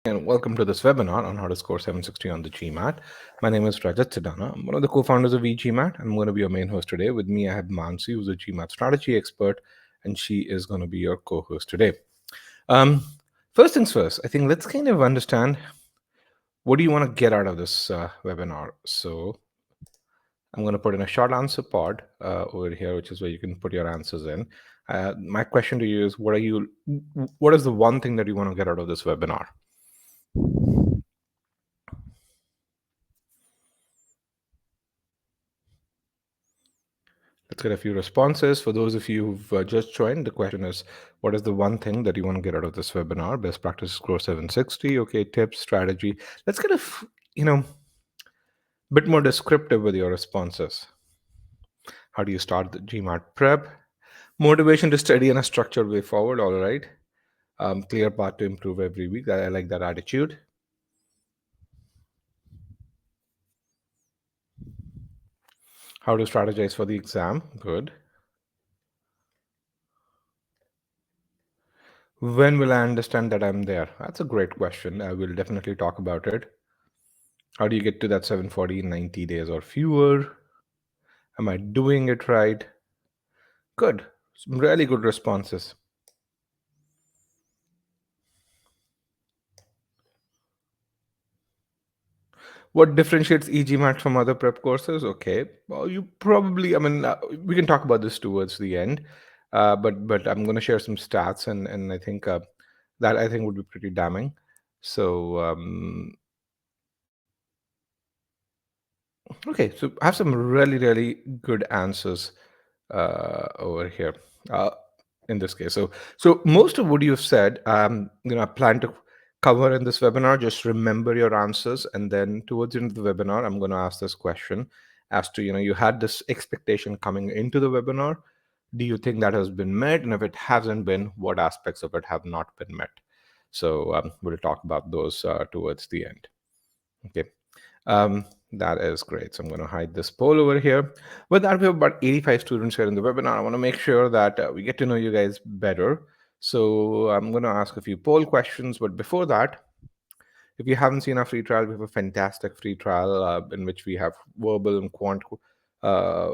and welcome to this webinar on how to score 760 on the GMAT. My name is Rajat Sidana. I'm one of the co-founders of eGMAT, and I'm going to be your main host today. With me, I have Mansi, who's a GMAT strategy expert, and she is going to be your co-host today. Um, First things first, I think let's kind of understand what do you want to get out of this webinar. So I'm going to put in a short answer pod over here, which is where you can put your answers in. My question to you is, what is the one thing that you want to get out of this webinar? Let's get a few responses. For those of you who've just joined, the question is, what is the one thing that you want to get out of this webinar? Best practice score 760. Okay, tips, strategy. Let's get bit more descriptive with your responses. How do you start the GMAT prep? Motivation to study in a structured way forward. All right. Clear path to improve every week. I like that attitude. How to strategize for the exam. Good. When will I understand that I'm there? That's a great question. I will definitely talk about it. How do you get to that 740 in 90 days or fewer? Am I doing it right? Good. Some really good responses. What differentiates EGMAT from other prep courses? Okay. Well, you probably, we can talk about this towards the end, but I'm going to share some stats, and I think that I think would be pretty damning. So, okay, so I have some really, really good answers over here uh, in this case. So most of what you've said, I plan to cover in this webinar. Just remember your answers, and then towards the end of the webinar, I'm going to ask this question as to, you had this expectation coming into the webinar. Do you think that has been met? And if it hasn't been, what aspects of it have not been met? So we'll talk about those towards the end. Okay. That is great. So I'm going to hide this poll over here. With that, we have about 85 students here in the webinar. I want to make sure that we get to know you guys better. So I'm going to ask a few poll questions. But before that, if you haven't seen our free trial, we have a fantastic free trial in which we have verbal and quant uh,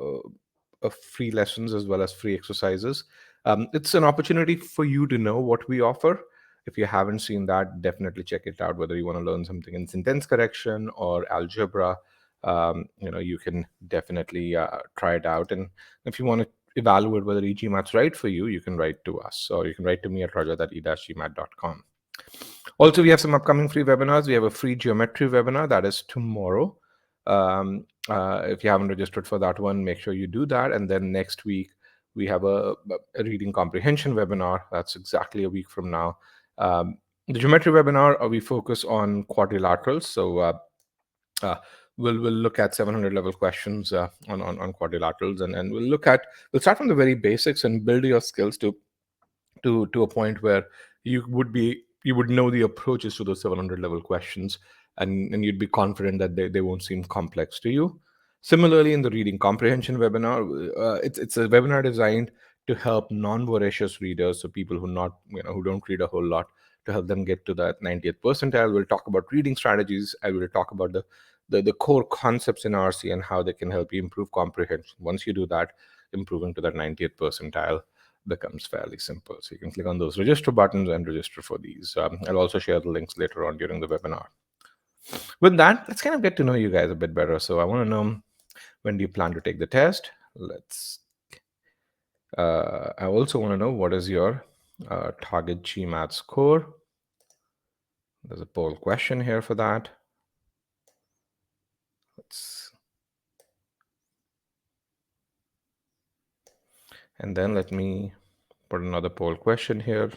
free lessons as well as free exercises. It's an opportunity for you to know what we offer. If you haven't seen that, definitely check it out. Whether you want to learn something in sentence correction or algebra, you can definitely try it out. And if you want to evaluate whether eGMAT's right for you, you can write to us, or you can write to me at rajat@e-gmat.com. Also, we have some upcoming free webinars. We have a free geometry webinar that is tomorrow. If you haven't registered for that one, make sure you do that. And then next week, we have a reading comprehension webinar. That's exactly a week from now. The geometry webinar, we focus on quadrilaterals. So uh, we'll look at 700 level questions on quadrilaterals, and we'll start from the very basics and build your skills to a point where you would know the approaches to those 700 level questions, and you'd be confident that they won't seem complex to you. Similarly, in the reading comprehension webinar, it's a webinar designed to help non-voracious readers, so people who don't read a whole lot, to help them get to that 90th percentile. We'll talk about reading strategies. I will talk about the core concepts in RC and how they can help you improve comprehension. Once you do that, improving to that 90th percentile becomes fairly simple. So you can click on those register buttons and register for these. I'll also share the links later on during the webinar. With that, let's kind of get to know you guys a bit better. So I want to know, when do you plan to take the test? I also want to know, what is your target GMAT score? There's a poll question here for that. And then let me put another poll question here,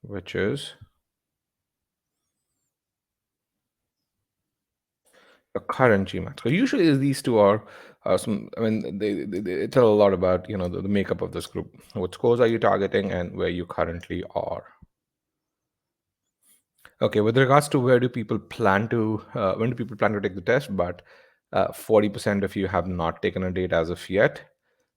which is a current GMAT. So usually these two are they tell a lot about the makeup of this group. What scores are you targeting and where you currently are? Okay, with regards to when do people plan to take the test, but 40% of you have not taken a date as of yet.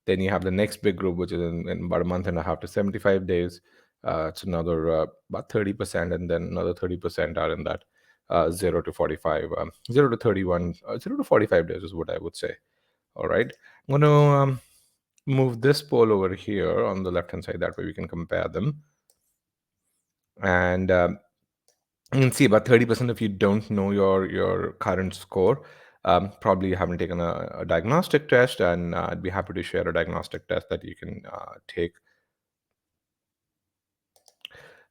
Then you have the next big group, which is in about a month and a half to 75 days. It's another about 30%, and then another 30% are in that 0 to 45, 0 to 31, 0 to 45 days is what I would say. All right. I'm going to move this poll over here on the left hand side. That way we can compare them. And you can see about 30% of you don't know your current score. Probably you haven't taken a diagnostic test, and I'd be happy to share a diagnostic test that you can take.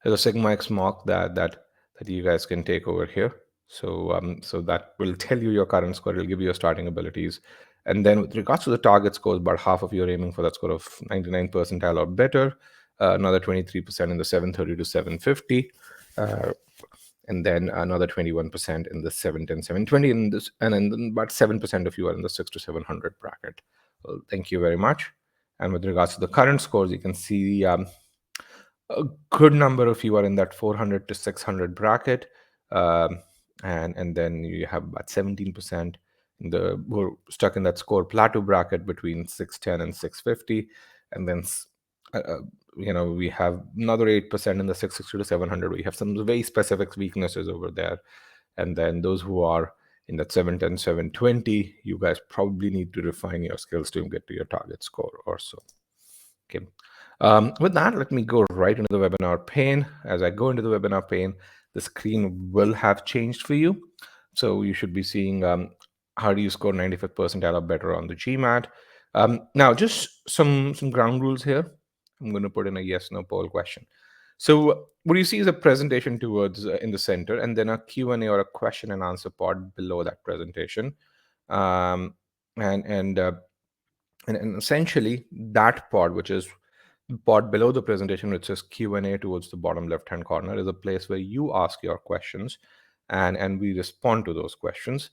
There's a Sigma X mock that you guys can take over here. So that will tell you your current score. It'll give you your starting abilities. And then with regards to the target scores, about half of you are aiming for that score of 99 percentile or better. Another 23% in the 730 to 750. And then another 21% in the 710, 720, in this, and then about 7% of you are in the 6 to 700 bracket. Well, thank you very much. And with regards to the current scores, you can see a good number of you are in that 400 to 600 bracket, and then you have about 17% who are stuck in that score plateau bracket between 610 and 650, and then uh, uh, we have another 8% in the 660 to 700. We have some very specific weaknesses over there, and then those who are in that 710, 720, you guys probably need to refine your skills to get to your target score or so. Okay. With that, let me go right into the webinar pane. As I go into the webinar pane, the screen will have changed for you. So you should be seeing how do you score 95th percentile or better on the GMAT. Now, just some ground rules here. I'm going to put in a yes/no poll question. So what you see is a presentation towards in the center, and then a Q&A or a question and answer pod below that presentation. Um, and, and, uh, and essentially that pod, which is pod below the presentation, which says Q&A towards the bottom left hand corner, is a place where you ask your questions and we respond to those questions.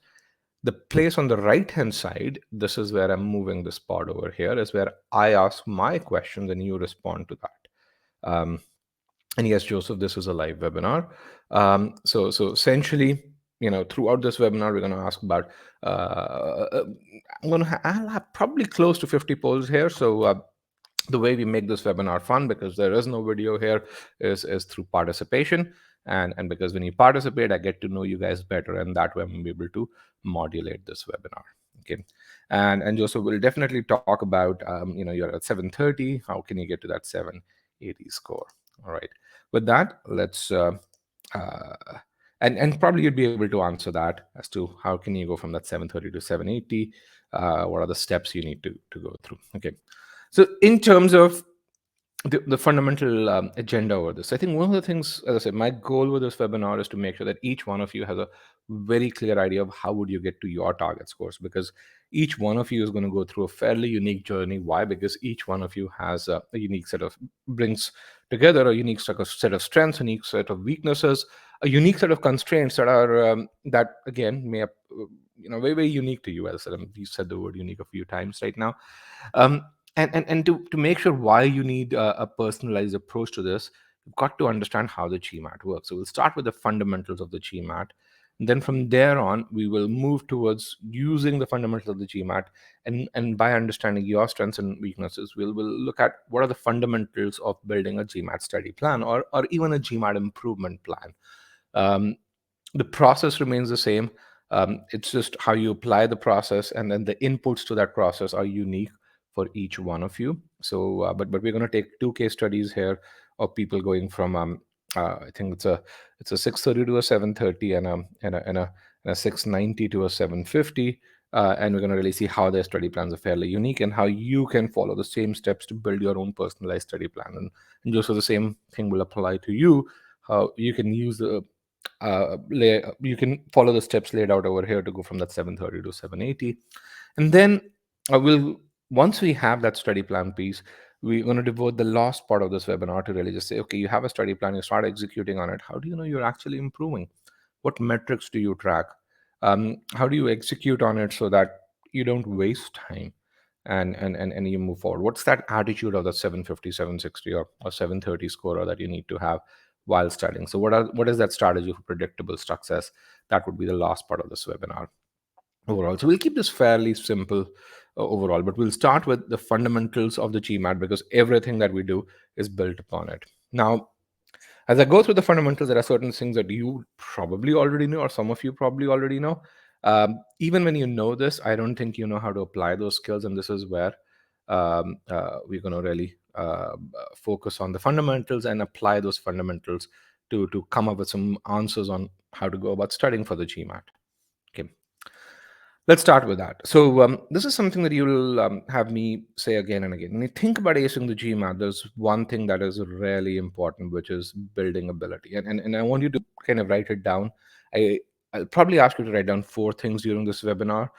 The place on the right hand side, this is where I'm moving this pod over here, is where I ask my questions and you respond to that. And yes, Joseph, this is a live webinar. So essentially, throughout this webinar, we're going to ask about. I'll have probably close to 50 polls here. So the way we make this webinar fun, because there is no video here, is through participation. And because when you participate, I get to know you guys better, and that way I'm able to modulate this webinar. Okay. And Joseph will definitely talk about, you're at 730. How can you get to that 780 score? All right. With that, let's and probably you'd be able to answer that as to how can you go from that 730 to 780. What are the steps you need to go through? Okay. So in terms of the fundamental agenda over this, I think one of the things, as I said, my goal with this webinar is to make sure that each one of you has a very clear idea of how would you get to your target scores, because each one of you is going to go through a fairly unique journey. Why? Because each one of you has a unique set of, brings together a unique set of strengths, a unique set of weaknesses, a unique set of constraints that are that again may very, very unique to you. As I said, you said the word unique a few times right now. And to make sure why you need a personalized approach to this, you've got to understand how the GMAT works. So we'll start with the fundamentals of the GMAT. And then from there on, we will move towards using the fundamentals of the GMAT. And by understanding your strengths and weaknesses, we'll look at what are the fundamentals of building a GMAT study plan, or even a GMAT improvement plan. The process remains the same. It's just how you apply the process, and then the inputs to that process are unique for each one of you. So, but we're going to take two case studies here of people going from I think it's a 630 to a 730 and a 690 to a 750. And we're going to really see how their study plans are fairly unique and how you can follow the same steps to build your own personalized study plan. And just so the same thing will apply to you, how you can use the you can follow the steps laid out over here to go from that 730 to 780. And then once we have that study plan piece, we're going to devote the last part of this webinar to really just say, okay, you have a study plan, you start executing on it. How do you know you're actually improving? What metrics do you track? How do you execute on it so that you don't waste time and you move forward? What's that attitude of the 750, 760 or 730 scorer that you need to have while studying? So what is that strategy for predictable success? That would be the last part of this webinar overall. So we'll keep this fairly simple overall, but we'll start with the fundamentals of the GMAT, because everything that we do is built upon it. Now, as I go through the fundamentals, there are certain things that you probably already know, or some of you probably already know. Even when you know this, I don't think you know how to apply those skills, and this is where we're going to really focus on the fundamentals and apply those fundamentals to come up with some answers on how to go about studying for the GMAT. Okay. Let's start with that. So this is something that you'll have me say again and again. When you think about acing the GMAT, there's one thing that is really important, which is building ability. And I want you to kind of write it down. I'll probably ask you to write down four things during this webinar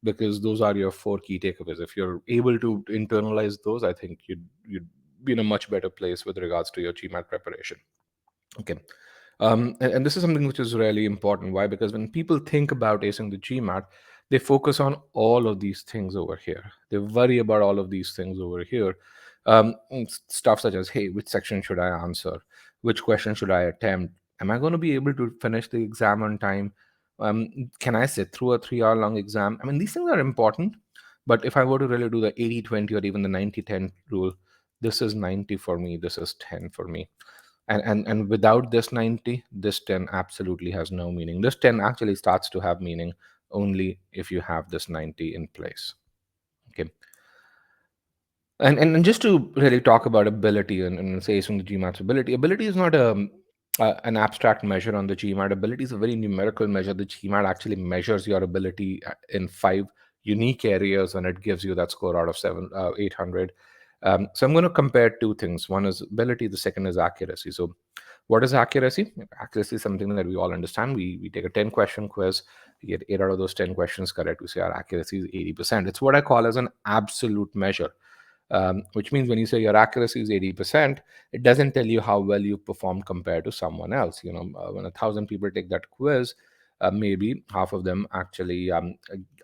because those are your four key takeaways. If you're able to internalize those, I think you'd be in a much better place with regards to your GMAT preparation. Okay. And this is something which is really important. Why? Because when people think about acing the GMAT, they focus on all of these things over here. They worry about all of these things over here. Stuff such as, hey, which section should I answer? Which question should I attempt? Am I going to be able to finish the exam on time? Can I sit through a 3 hour long exam? I mean, these things are important. But if I were to really do the 80-20 or even the 90-10 rule, this is 90 for me, this is 10 for me. And without this 90, this 10 absolutely has no meaning. This 10 actually starts to have meaning only if you have this 90 in place. Okay. And just to really talk about ability and say from the GMAT's ability is not an abstract measure on the GMAT. Ability is a very numerical measure. The GMAT actually measures your ability in 5 unique areas, and it gives you that score out of 800. So I'm going to compare two things. One is ability, the second is accuracy. So what is accuracy? Accuracy is something that we all understand. We take a 10-question quiz, we get 8 out of those 10 questions correct. We say our accuracy is 80%. It's what I call as an absolute measure. Which means when you say your accuracy is 80%, it doesn't tell you how well you performed compared to someone else. When 1,000 people take that quiz, maybe half of them actually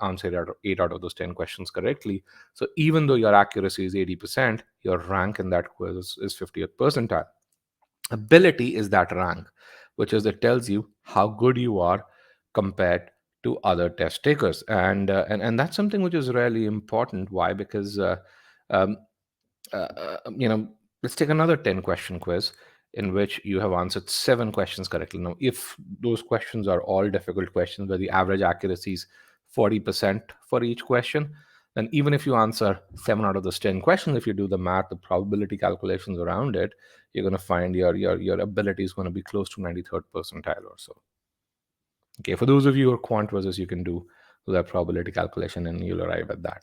answered 8 out of those 10 questions correctly. So even though your accuracy is 80%, your rank in that quiz is 50th percentile. Ability is that rank, which is it tells you how good you are compared to other test takers, and that's something which is really important. Why? Because um, let's take another 10-question quiz in which you have answered 7 questions correctly. Now, if those questions are all difficult questions where the average accuracy is 40% for each question, then even if you answer 7 out of those 10 questions, if you do the math, the probability calculations around it, you're going to find your ability is going to be close to 93rd percentile or so. Okay, for those of you who are quant versus, you can do that probability calculation and you'll arrive at that.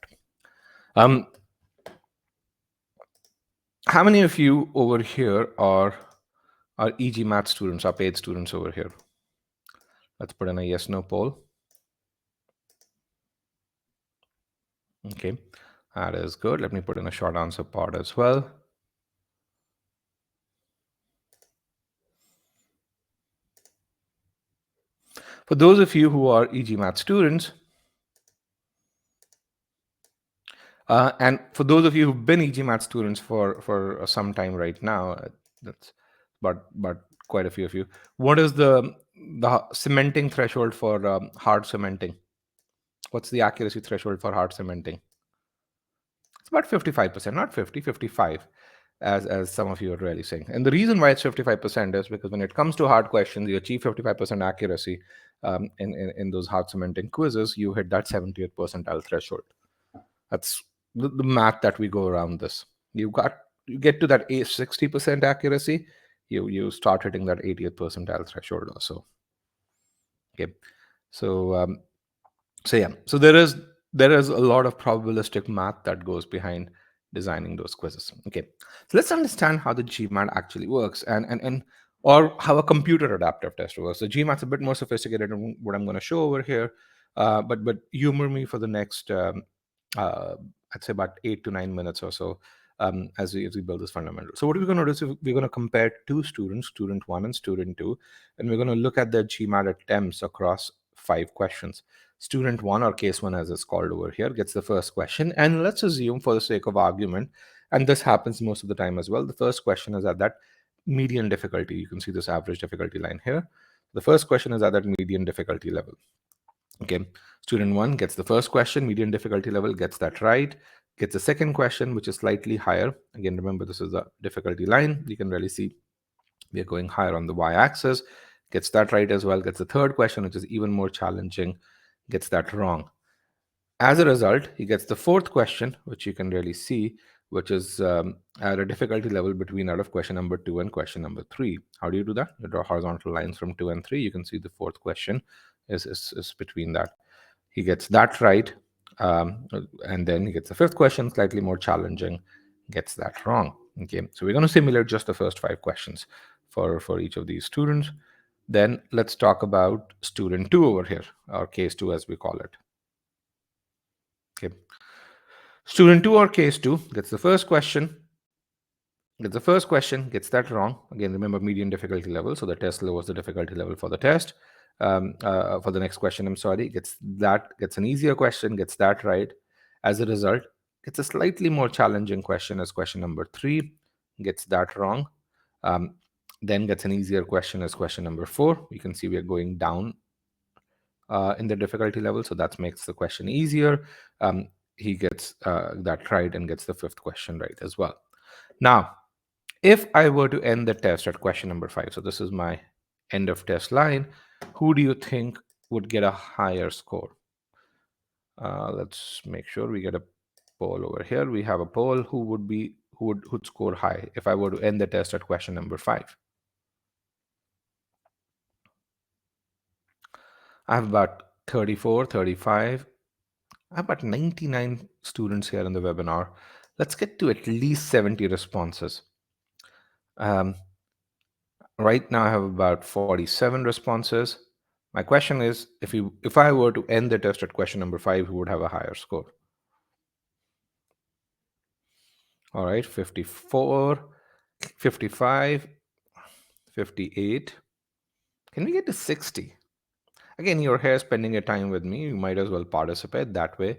How many of you over here are EG Math students, are paid students over here? Let's put in a yes no poll. Okay, that is good. Let me put in a short answer part as well. For those of you who are EG Math students, and for those of you who've been EG Math students for some time right now, that's but quite a few of you. What is the cementing threshold for hard cementing? What's the accuracy threshold for hard cementing? It's about 55%, not 50, 55, as some of you are really saying. And the reason why it's 55% is because when it comes to hard questions, you achieve 55% accuracy in those hard cementing quizzes, you hit that 70th percentile threshold. That's the math that we go around this. You get to that 60% accuracy, you start hitting that 80th percentile threshold or so. Okay, so so there is a lot of probabilistic math that goes behind designing those quizzes. Okay, so let's understand how the GMAT actually works and or how a computer adaptive test works. So GMAT's a bit more sophisticated than what I'm going to show over here, but humor me for the next I'd say about 8 to 9 minutes or so as we build this fundamental. So what we're going to do is we're going to compare two students, student 1 and student 2, and we're going to look at their GMAT attempts across 5 questions. Student 1, or case 1 as it's called over here, gets the first question, and let's assume for the sake of argument, and this happens most of the time as well, the first question is at that median difficulty. You can see this average difficulty line here. The first question is at that median difficulty level. Okay, student 1 gets the first question, median difficulty level, gets that right, gets the second question, which is slightly higher. Again, remember, this is a difficulty line. You can really see We are going higher on the y-axis. Gets that right as well. Gets the third question, which is even more challenging. Gets that wrong. As a result, he gets the fourth question, which you can really see, which is at a difficulty level between out of question number 2 and question number 3. How do you do that? You draw horizontal lines from 2 and 3. You can see the fourth question is between that. He gets that right. And then he gets the fifth question, slightly more challenging, gets that wrong. Okay, so we're going to simulate just the first 5 questions for each of these students. Then let's talk about student 2 over here, or case 2 as we call it. Okay. Student 2 or case 2 gets the first question, gets that wrong. Again, remember median difficulty level, so the test lowers the difficulty level for the test. For the next question, I'm sorry, gets an easier question, gets that right. As a result, gets a slightly more challenging question as question number 3, gets that wrong. Then gets an easier question as question number 4. You can see we are going down in the difficulty level, so that makes the question easier. He gets that right and gets the fifth question right as well. Now, if I were to end the test at question number 5, so this is my end of test line, who do you think would get a higher score? Let's make sure we get a poll over here. We have a poll. Who would score high if I were to end the test at question number 5? I have about 34, 35. I have about 99 students here in the webinar. Let's get to at least 70 responses. Right now I have about 47 responses. My question is, if I were to end the test at question number 5, who would have a higher score? All right, 54, 55, 58. Can we get to 60? Again, you're here spending your time with me. You might as well participate that way.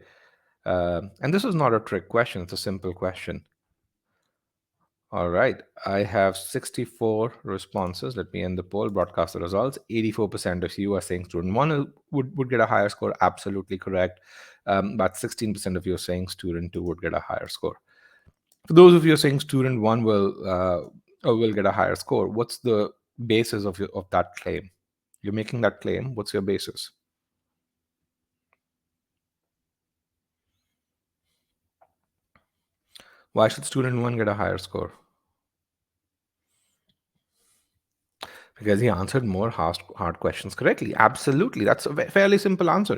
And this is not a trick question. It's a simple question. All right, I have 64 responses. Let me end the poll, broadcast the results. 84% of you are saying student 1 would get a higher score. Absolutely correct. But 16% of you are saying student 2 would get a higher score. For those of you saying student 1 will get a higher score, what's the basis of that claim? You're making that claim. What's your basis? Why should student 1 get a higher score? Because he answered more hard questions correctly. Absolutely, that's a fairly simple answer.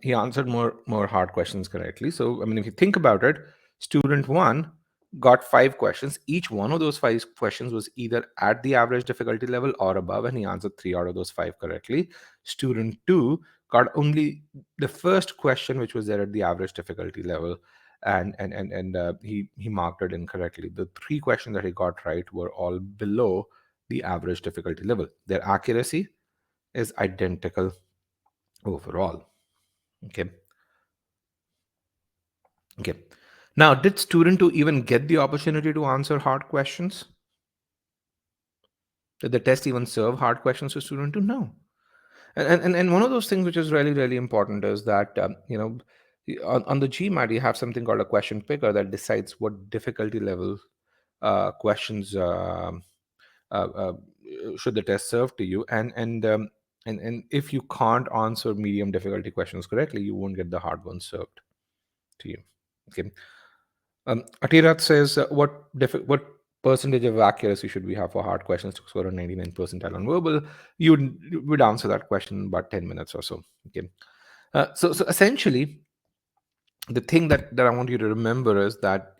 He answered more hard questions correctly. So I mean, if you think about it, student 1 got 5 questions. Each one of those 5 questions was either at the average difficulty level or above, and he answered 3 out of those 5 correctly. Student 2 got only the first question, which was there at the average difficulty level, and he marked it incorrectly. The 3 questions that he got right were all below the average difficulty level. Their accuracy is identical overall. Okay. Now, did student 2 even get the opportunity to answer hard questions? Did the test even serve hard questions to student 2? No. And one of those things which is really, really important is that, on the GMAT, you have something called a question picker that decides what difficulty level questions should the test serve to you. And if you can't answer medium difficulty questions correctly, you won't get the hard ones served to you. Okay. Atirat says, what percentage of accuracy should we have for hard questions to score a 99 percentile on verbal? You would answer that question in about 10 minutes or so. Okay. So essentially, the thing that I want you to remember is that,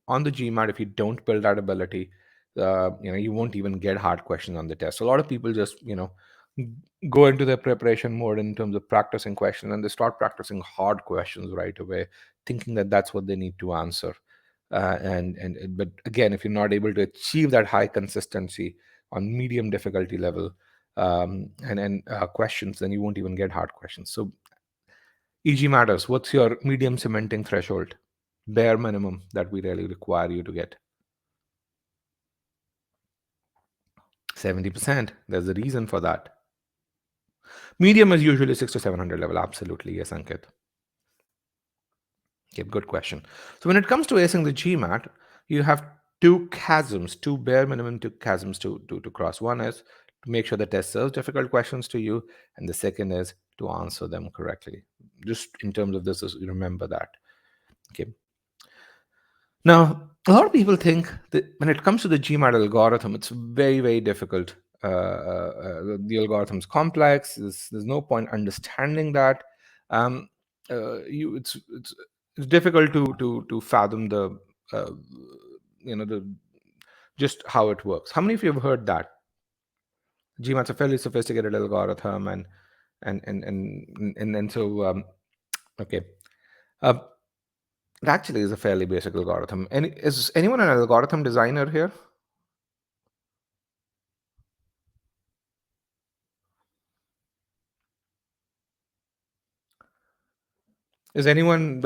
on the GMAT, if you don't build that ability, you won't even get hard questions on the test. So a lot of people just, go into their preparation mode in terms of practicing questions, and they start practicing hard questions right away, thinking that that's what they need to answer. But again, if you're not able to achieve that high consistency on medium difficulty level questions, then you won't even get hard questions. So EG matters. What's your medium cementing threshold? Bare minimum that we really require you to get. 70%. There's a reason for that. Medium is usually 600 to 700 level. Absolutely. Yes, Ankit. Okay, good question. So when it comes to acing the GMAT, you have two chasms, two bare minimum two chasms to cross. One is to make sure the test serves difficult questions to you, and the second is to answer them correctly. Just in terms of this, remember that. Okay. Now, a lot of people think that when it comes to the GMAT algorithm, it's very, very difficult. The algorithm's complex. There's no point understanding that. Um, it's difficult to fathom the uh, the just how it works. How many of you have heard that GMAT's a fairly sophisticated algorithm, and so okay, uh, it actually is a fairly basic algorithm. And is anyone an algorithm designer here? Does anyone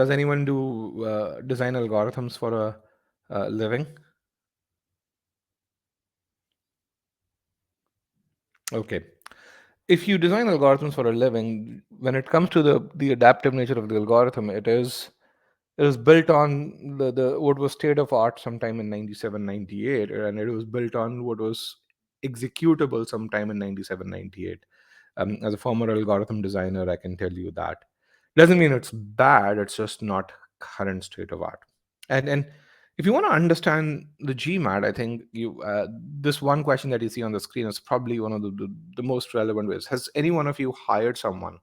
do design algorithms for a living? Okay. If you design algorithms for a living, when it comes to the adaptive nature of the algorithm, it was built on the what was state of art sometime in 97, 98, and it was built on what was executable sometime in 97, 98. As a former algorithm designer, I can tell you that. Doesn't mean it's bad, it's just not current state of art. And if you want to understand the GMAT, I think you this one question that you see on the screen is probably one of the most relevant ways. Has any one of you hired someone?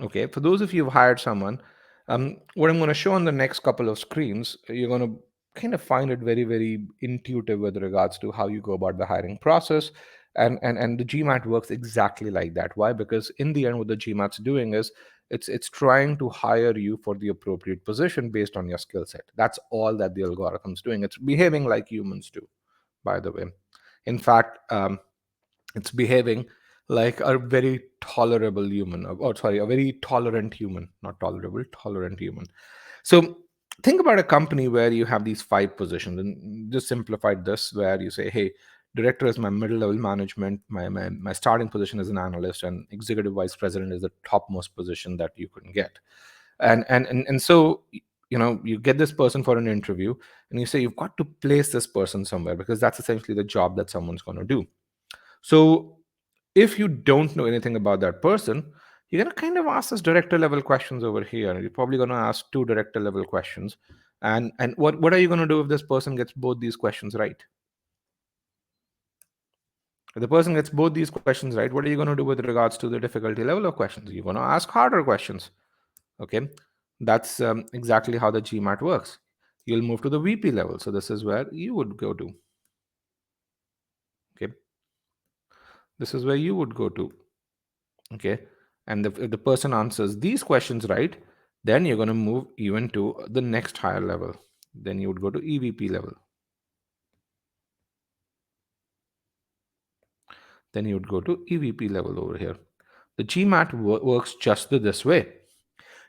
Okay, for those of you who've hired someone, what I'm going to show on the next couple of screens, you're going to kind of find it very, very intuitive with regards to how you go about the hiring process. And the GMAT works exactly like that. Why? Because in the end, what the GMAT's doing is it's trying to hire you for the appropriate position based on your skill set. That's all that the algorithm's doing. It's behaving like humans do, by the way. In fact, it's behaving like a very tolerable human, or sorry, a very tolerant human, not tolerable, tolerant human. So think about a company where you have these five positions, and just simplified this, where you say, hey, director is my middle level management, my starting position is an analyst, and executive vice president is the topmost position that you can get. And so you get this person for an interview, and you say you've got to place this person somewhere, because that's essentially the job that someone's going to do. So if you don't know anything about that person, you're going to kind of ask us director level questions over here. You're probably going to ask two director level questions. And what are you going to do if this person gets both these questions right? If the person gets both these questions right, what are you going to do with regards to the difficulty level of questions? You're going to ask harder questions. Okay. That's exactly how the GMAT works. You'll move to the VP level. So this is where you would go to. Okay. This is where you would go to. Okay. And if the person answers these questions right, then you're going to move even to the next higher level. Then you would go to EVP level. Then you would go to EVP level over here. The GMAT works just this way.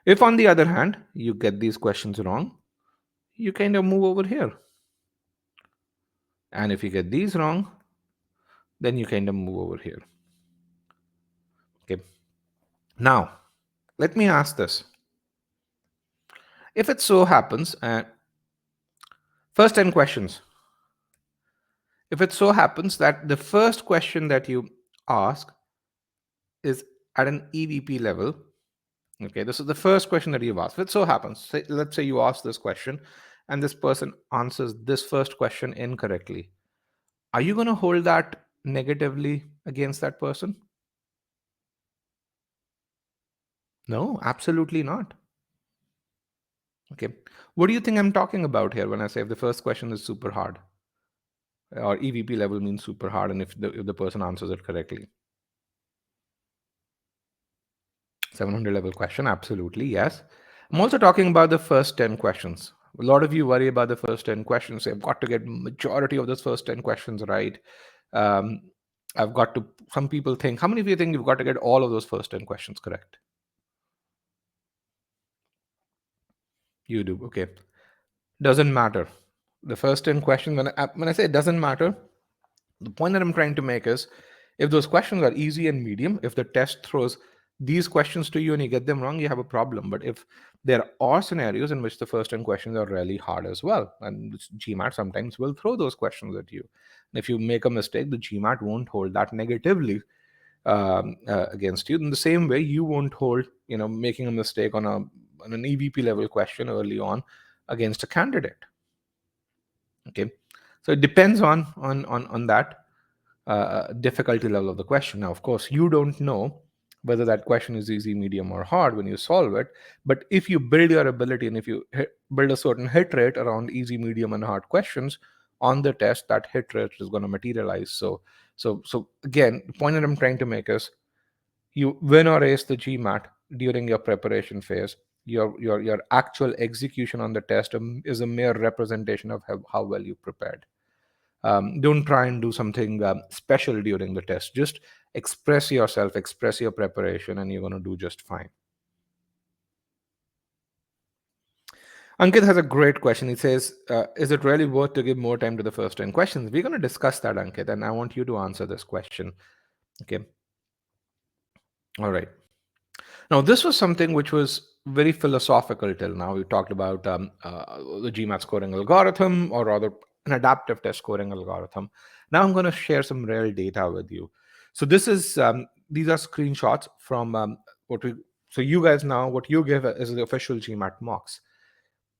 If, on the other hand, you get these questions wrong, you kind of move over here. And if you get these wrong, then you kind of move over here. Okay. Now, let me ask this. If it so happens, first 10 questions, if it so happens that the first question that you ask is at an EVP level, okay, this is the first question that you've asked. If it so happens, let's say you ask this question and this person answers this first question incorrectly, are you going to hold that negatively against that person? No, absolutely not. Okay. What do you think I'm talking about here when I say if the first question is super hard, or EVP level means super hard, and if the person answers it correctly? 700 level question, absolutely, yes. I'm also talking about the first 10 questions. A lot of you worry about the first 10 questions. Say, I've got to get majority of those first 10 questions right. Um, I've got to, some people think, how many of you think you've got to get all of those first 10 questions correct? You do, okay. Doesn't matter. The first 10 questions, when I say it doesn't matter, the point that I'm trying to make is if those questions are easy and medium, if the test throws these questions to you and you get them wrong, you have a problem. But if there are scenarios in which the first 10 questions are really hard as well, and GMAT sometimes will throw those questions at you. And if you make a mistake, the GMAT won't hold that negatively against you. In the same way, you won't hold, making a mistake on an EVP level question early on against a candidate. Okay, so it depends on that difficulty level of the question. Now, of course, you don't know whether that question is easy, medium, or hard when you solve it. But if you build your ability and if you build a certain hit rate around easy, medium, and hard questions on the test, that hit rate is going to materialize. So again, the point that I'm trying to make is you win or ace the GMAT during your preparation phase. Your actual execution on the test is a mere representation of how well you prepared. Don't try and do something special during the test. Just express yourself, express your preparation, and you're going to do just fine. Ankit has a great question. He says, is it really worth to give more time to the first 10 questions? We're going to discuss that, Ankit, and I want you to answer this question. Okay. All right. Now, this was something which was very philosophical till now. We talked about the GMAT scoring algorithm, or rather, an adaptive test scoring algorithm. Now, I'm going to share some real data with you. So, these are screenshots from what we. So, you guys now, what you give is the official GMAT mocks.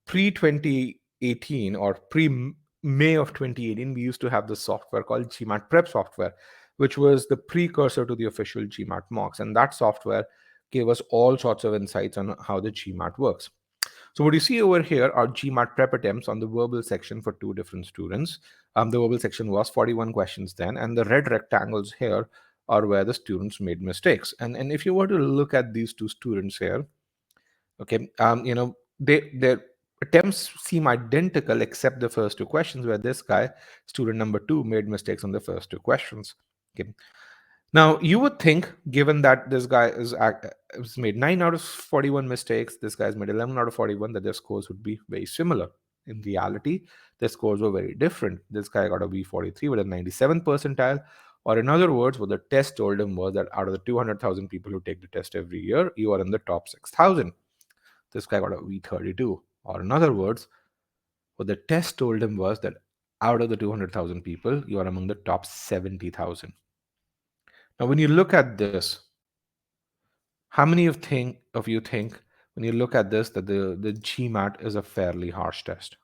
Pre 2018 or pre May of 2018, we used to have this software called GMAT Prep software, which was the precursor to the official GMAT mocks, and that software gave us all sorts of insights on how the GMAT works. So what you see over here are GMAT prep attempts on the verbal section for two different students. The verbal section was 41 questions then, and the red rectangles here are where the students made mistakes. And if you were to look at these two students here, okay, their attempts seem identical except the first two questions, where this guy, student number 2, made mistakes on the first two questions. Okay. Now, you would think, given that this guy has made 9 out of 41 mistakes, this guy's made 11 out of 41, that their scores would be very similar. In reality, their scores were very different. This guy got a B43 with a 97th percentile, or in other words, what the test told him was that out of the 200,000 people who take the test every year, you are in the top 6,000. This guy got a V32, or in other words, what the test told him was that out of the 200,000 people, you are among the top 70,000. Now, when you look at this, how many of you think when you look at this that the GMAT is a fairly harsh test?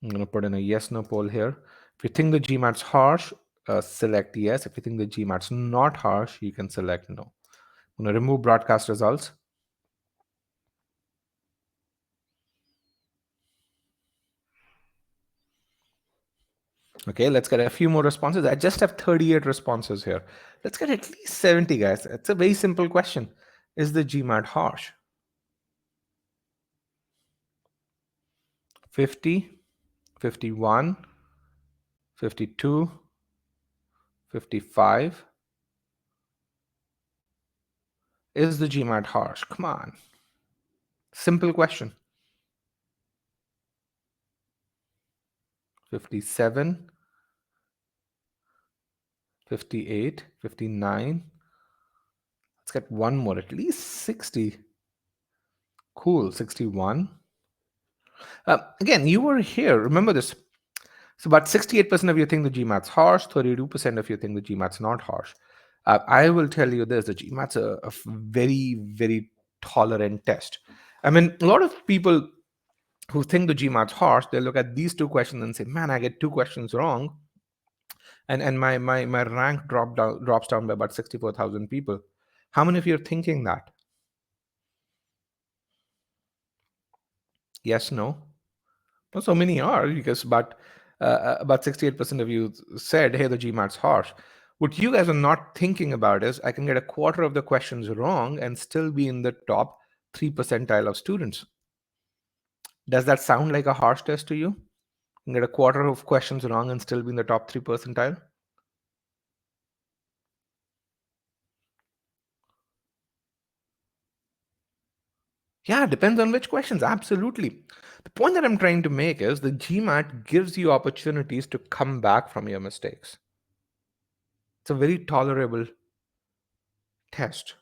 I'm going to put in a yes no poll here. If you think the GMAT's harsh, select yes. If you think the GMAT's not harsh, you can select no. I'm going to remove broadcast results. Okay, let's get a few more responses. I just have 38 responses here. Let's get at least 70, guys. It's a very simple question. Is the GMAT harsh? 50, 51, 52, 55. Is the GMAT harsh? Come on. Simple question. 57, 58, 59. Let's get one more, at least 60. Cool, 61. Again, you were here. Remember this. So about 68% of you think the GMAT's harsh, 32% of you think the GMAT's not harsh. I will tell you this, the GMAT's a very, very tolerant test. I mean, a lot of people who think the GMAT's harsh, they look at these two questions and say, man, I get two questions wrong. And my rank drops down by about 64,000 people. How many of you are thinking that? Yes, no? Well, so many are, because about 68% of you said, hey, the GMAT's harsh. What you guys are not thinking about is I can get a quarter of the questions wrong and still be in the top 3 percentile of students. Does that sound like a harsh test to you? You can get a quarter of questions wrong and still be in the top 3 percentile? Yeah, it depends on which questions. Absolutely. The point that I'm trying to make is the GMAT gives you opportunities to come back from your mistakes. It's a very tolerable test.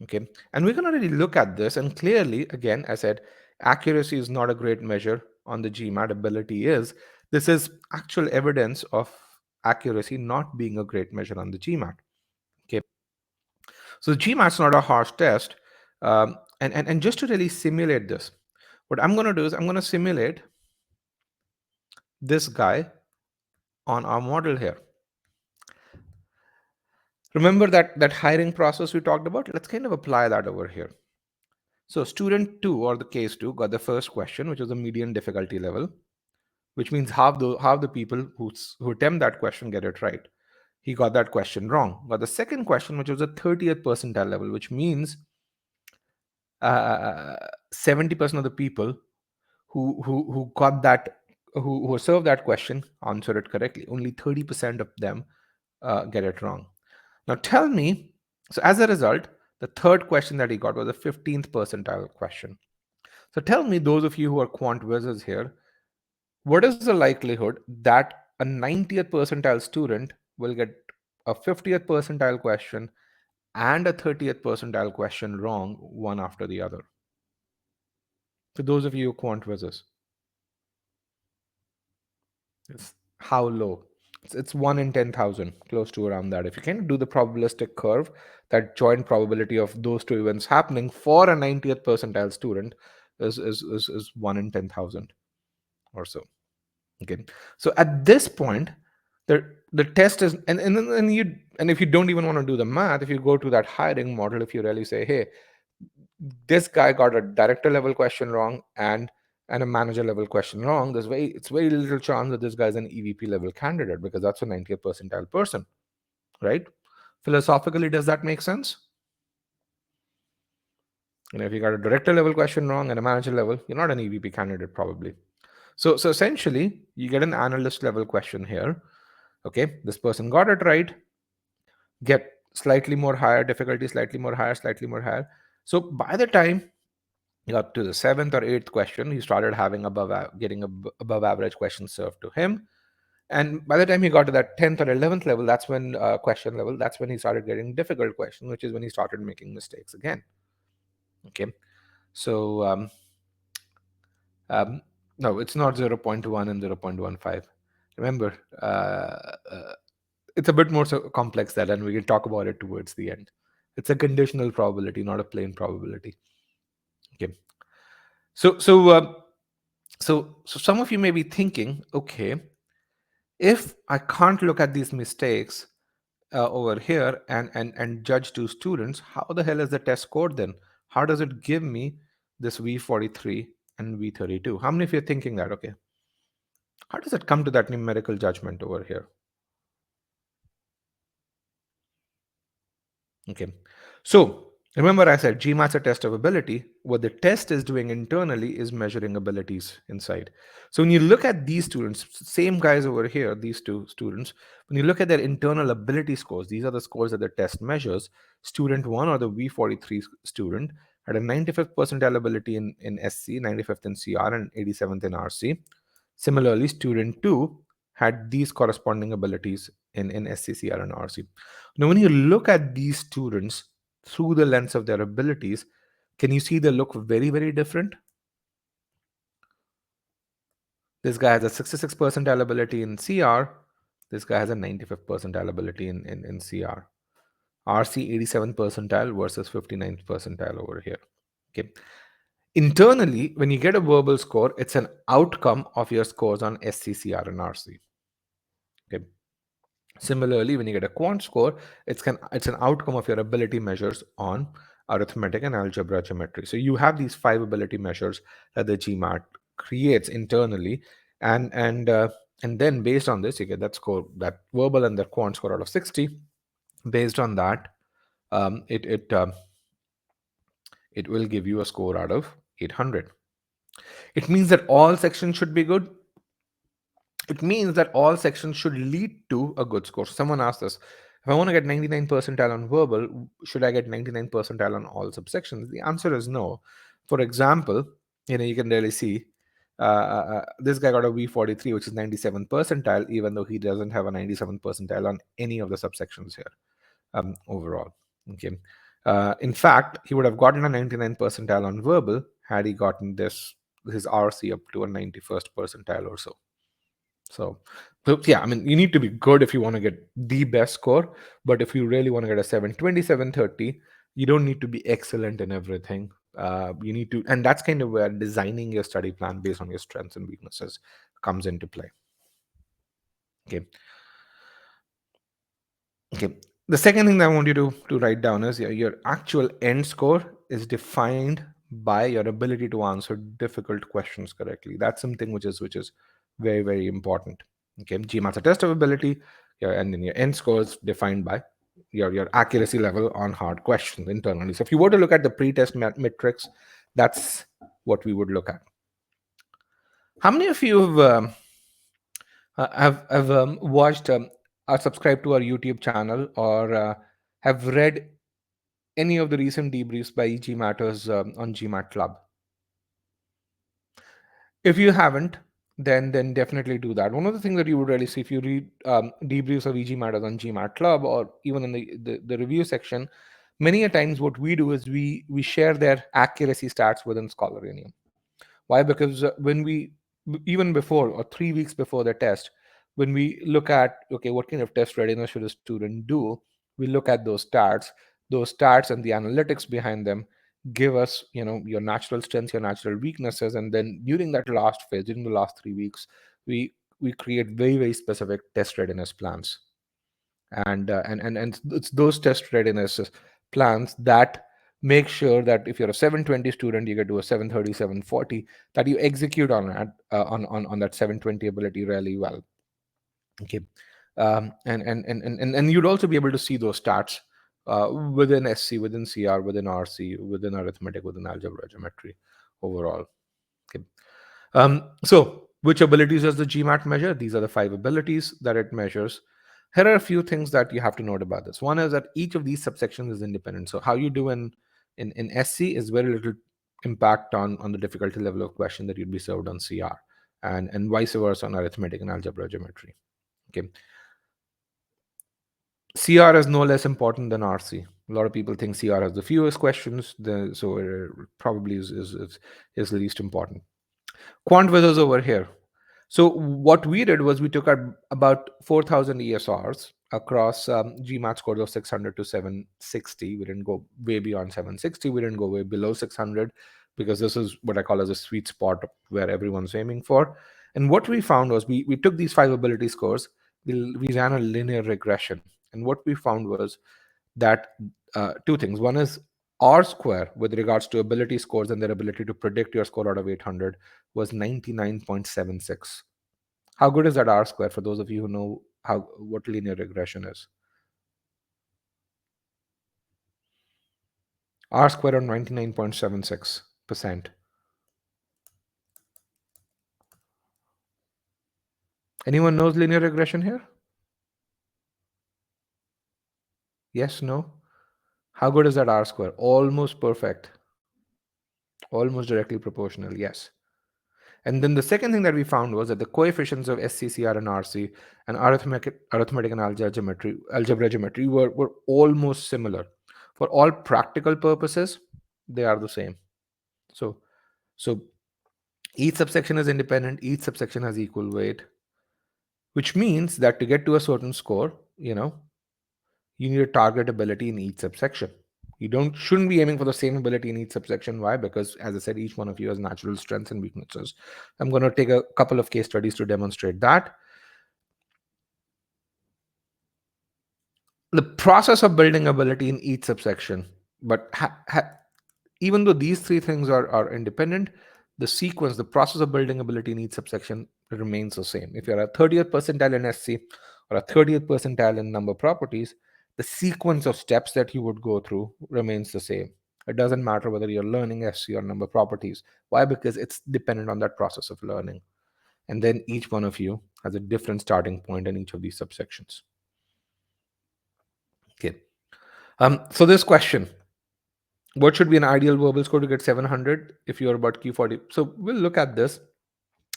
Okay, and we're going to really look at this, and clearly, again, I said accuracy is not a great measure on the GMAT. Ability is. This is actual evidence of accuracy not being a great measure on the GMAT. Okay, so the GMAT's not a harsh test, and just to really simulate this, what I'm going to do is I'm going to simulate this guy on our model here. Remember that hiring process we talked about? Let's kind of apply that over here. So student 2, or the case 2, got the first question, which was a median difficulty level, which means half the people who attempt that question get it right. He got that question wrong. Got the second question, which was a 30th percentile level, which means 70% of the people who got that, who were served that question, answered it correctly. Only 30% of them get it wrong. Now tell me, so as a result, the third question that he got was a 15th percentile question. So tell me, those of you who are quant whizzes here, what is the likelihood that a 90th percentile student will get a 50th percentile question and a 30th percentile question wrong, one after the other? To those of you who quant whizzes, it's how low? It's 1 in 10,000, close to around that. If you can do the probabilistic curve, that joint probability of those two events happening for a 90th percentile student is 1 in 10,000 or so. Okay, so at this point, the test is, and if you don't even want to do the math, if you go to that hiring model, if you really say, hey, this guy got a director level question wrong and a manager level question wrong, it's very little chance that this guy's an EVP level candidate, because that's a 90th percentile person, right? Philosophically, does that make sense? If you got a director level question wrong and a manager level, you're not an EVP candidate probably. So essentially, you get an analyst level question here. Okay, this person got it right, get slightly more higher difficulty, slightly more higher, slightly more higher. So by the time he got to the seventh or eighth question, he started having getting above average questions served to him. And by the time he got to that 10th or 11th level, that's when question level, that's when he started getting difficult questions, which is when he started making mistakes again. Okay, so no, it's not 0.1 and 0.15. Remember, it's a bit more complex that, and we can talk about it towards the end. It's a conditional probability, not a plain probability. Okay. So some of you may be thinking, okay, if I can't look at these mistakes over here and judge two students, how the hell is the test scored then? How does it give me this V43 and V32? How many of you are thinking that? Okay, how does it come to that numerical judgment over here? Okay, so remember I said GMAT's a test of ability. What the test is doing internally is measuring abilities inside. So when you look at these students, same guys over here, these two students, when you look at their internal ability scores, these are the scores that the test measures. Student 1, or the V43 student, had a 95th percentile ability in SC, 95th in CR, and 87th in RC. Similarly, student 2 had these corresponding abilities in SCCR and RC. Now, when you look at these students through the lens of their abilities, can you see they look very, very different? This guy has a 66th percentile ability in CR. This guy has a 95th percentile ability in CR. RC 87th percentile versus 59th percentile over here. Okay. Internally, when you get a verbal score, it's an outcome of your scores on SCCR and RC. Okay. Similarly, when you get a quant score, it's an outcome of your ability measures on arithmetic and algebra geometry. So you have these 5 ability measures that the GMAT creates internally, and then based on this, you get that score, that verbal and the quant score out of 60. Based on that, it will give you a score out of 800. It means that all sections should be good. It means that all sections should lead to a good score. So someone asked us, if I want to get 99 percentile on verbal, should I get 99 percentile on all subsections? The answer is no. For example, you can really see this guy got a V43, which is 97 percentile, even though he doesn't have a 97 percentile on any of the subsections here. overall. Okay. In fact, he would have gotten a 99 percentile on verbal had he gotten his RC up to a 91st percentile or so. So yeah, I mean, you need to be good if you want to get the best score. But if you really want to get a 720, 730, you don't need to be excellent in everything. You need to, and that's kind of where designing your study plan based on your strengths and weaknesses comes into play. Okay. Okay. The second thing that I want you to write down is your actual end score is defined by your ability to answer difficult questions correctly. That's something which is very, very important. Okay. GMAT's a test of ability, and then your end score is defined by your accuracy level on hard questions internally. So if you were to look at the pre-test metrics, that's what we would look at. How many of you have watched or subscribed to our YouTube channel, or have read any of the recent debriefs by EG Matters on GMAT Club? If you haven't, then definitely do that. One of the things that you would really see if you read debriefs of EG Matters on GMAT Club, or even in the review section, many a times what we do is we share their accuracy stats within Scholarium. Why? Because when we, even before or 3 weeks before the test, when we look at, okay, what kind of test readiness should a student do, we look at those stats and the analytics behind them give us, your natural strengths, your natural weaknesses. And then during that last phase, during the last 3 weeks, we create very, very specific test readiness plans. And it's those test readiness plans that make sure that if you're a 720 student, you get to a 730, 740, that you execute on that on that 720 ability really well. Okay. And you'd also be able to see those stats within SC, within CR, within RC, within arithmetic, within algebra, geometry overall. Okay. So which abilities does the GMAT measure? These are the 5 abilities that it measures. Here are a few things that you have to note about this. One is that each of these subsections is independent. So how you do in SC is very little impact on the difficulty level of question that you'd be served on CR, and vice versa on arithmetic and algebra, geometry. Okay. CR is no less important than RC. A lot of people think CR has the fewest questions, so it probably is least important. Quant Wizards over here. So what we did was we took about 4,000 ESRs across GMAT scores of 600 to 760. We didn't go way beyond 760. We didn't go way below 600, because this is what I call as a sweet spot where everyone's aiming for. And what we found was we took these 5 ability scores, we ran a linear regression. And what we found was that 2 things. One is R square with regards to ability scores and their ability to predict your score out of 800 was 99.76. How good is that R square for those of you who know what linear regression is? R square on 99.76%. Anyone knows linear regression here? Yes, no? How good is that R square? Almost perfect. Almost directly proportional, yes. And then the second thing that we found was that the coefficients of SCCR and RC and arithmetic and algebra geometry were almost similar. For all practical purposes, they are the same. So each subsection is independent, each subsection has equal weight, which means that to get to a certain score, you need a target ability in each subsection. You shouldn't be aiming for the same ability in each subsection. Why? Because, as I said, each one of you has natural strengths and weaknesses. I'm going to take a couple of case studies to demonstrate that. The process of building ability in each subsection, but even though these 3 things are independent, the sequence, the process of building ability in each subsection remains the same. If you're a 30th percentile in SC or a 30th percentile in number properties, the sequence of steps that you would go through remains the same. It doesn't matter whether you're learning SC or number properties. Why? Because it's dependent on that process of learning. And then each one of you has a different starting point in each of these subsections. Okay. So this question, what should be an ideal verbal score to get 700 if you're about Q40? So we'll look at this.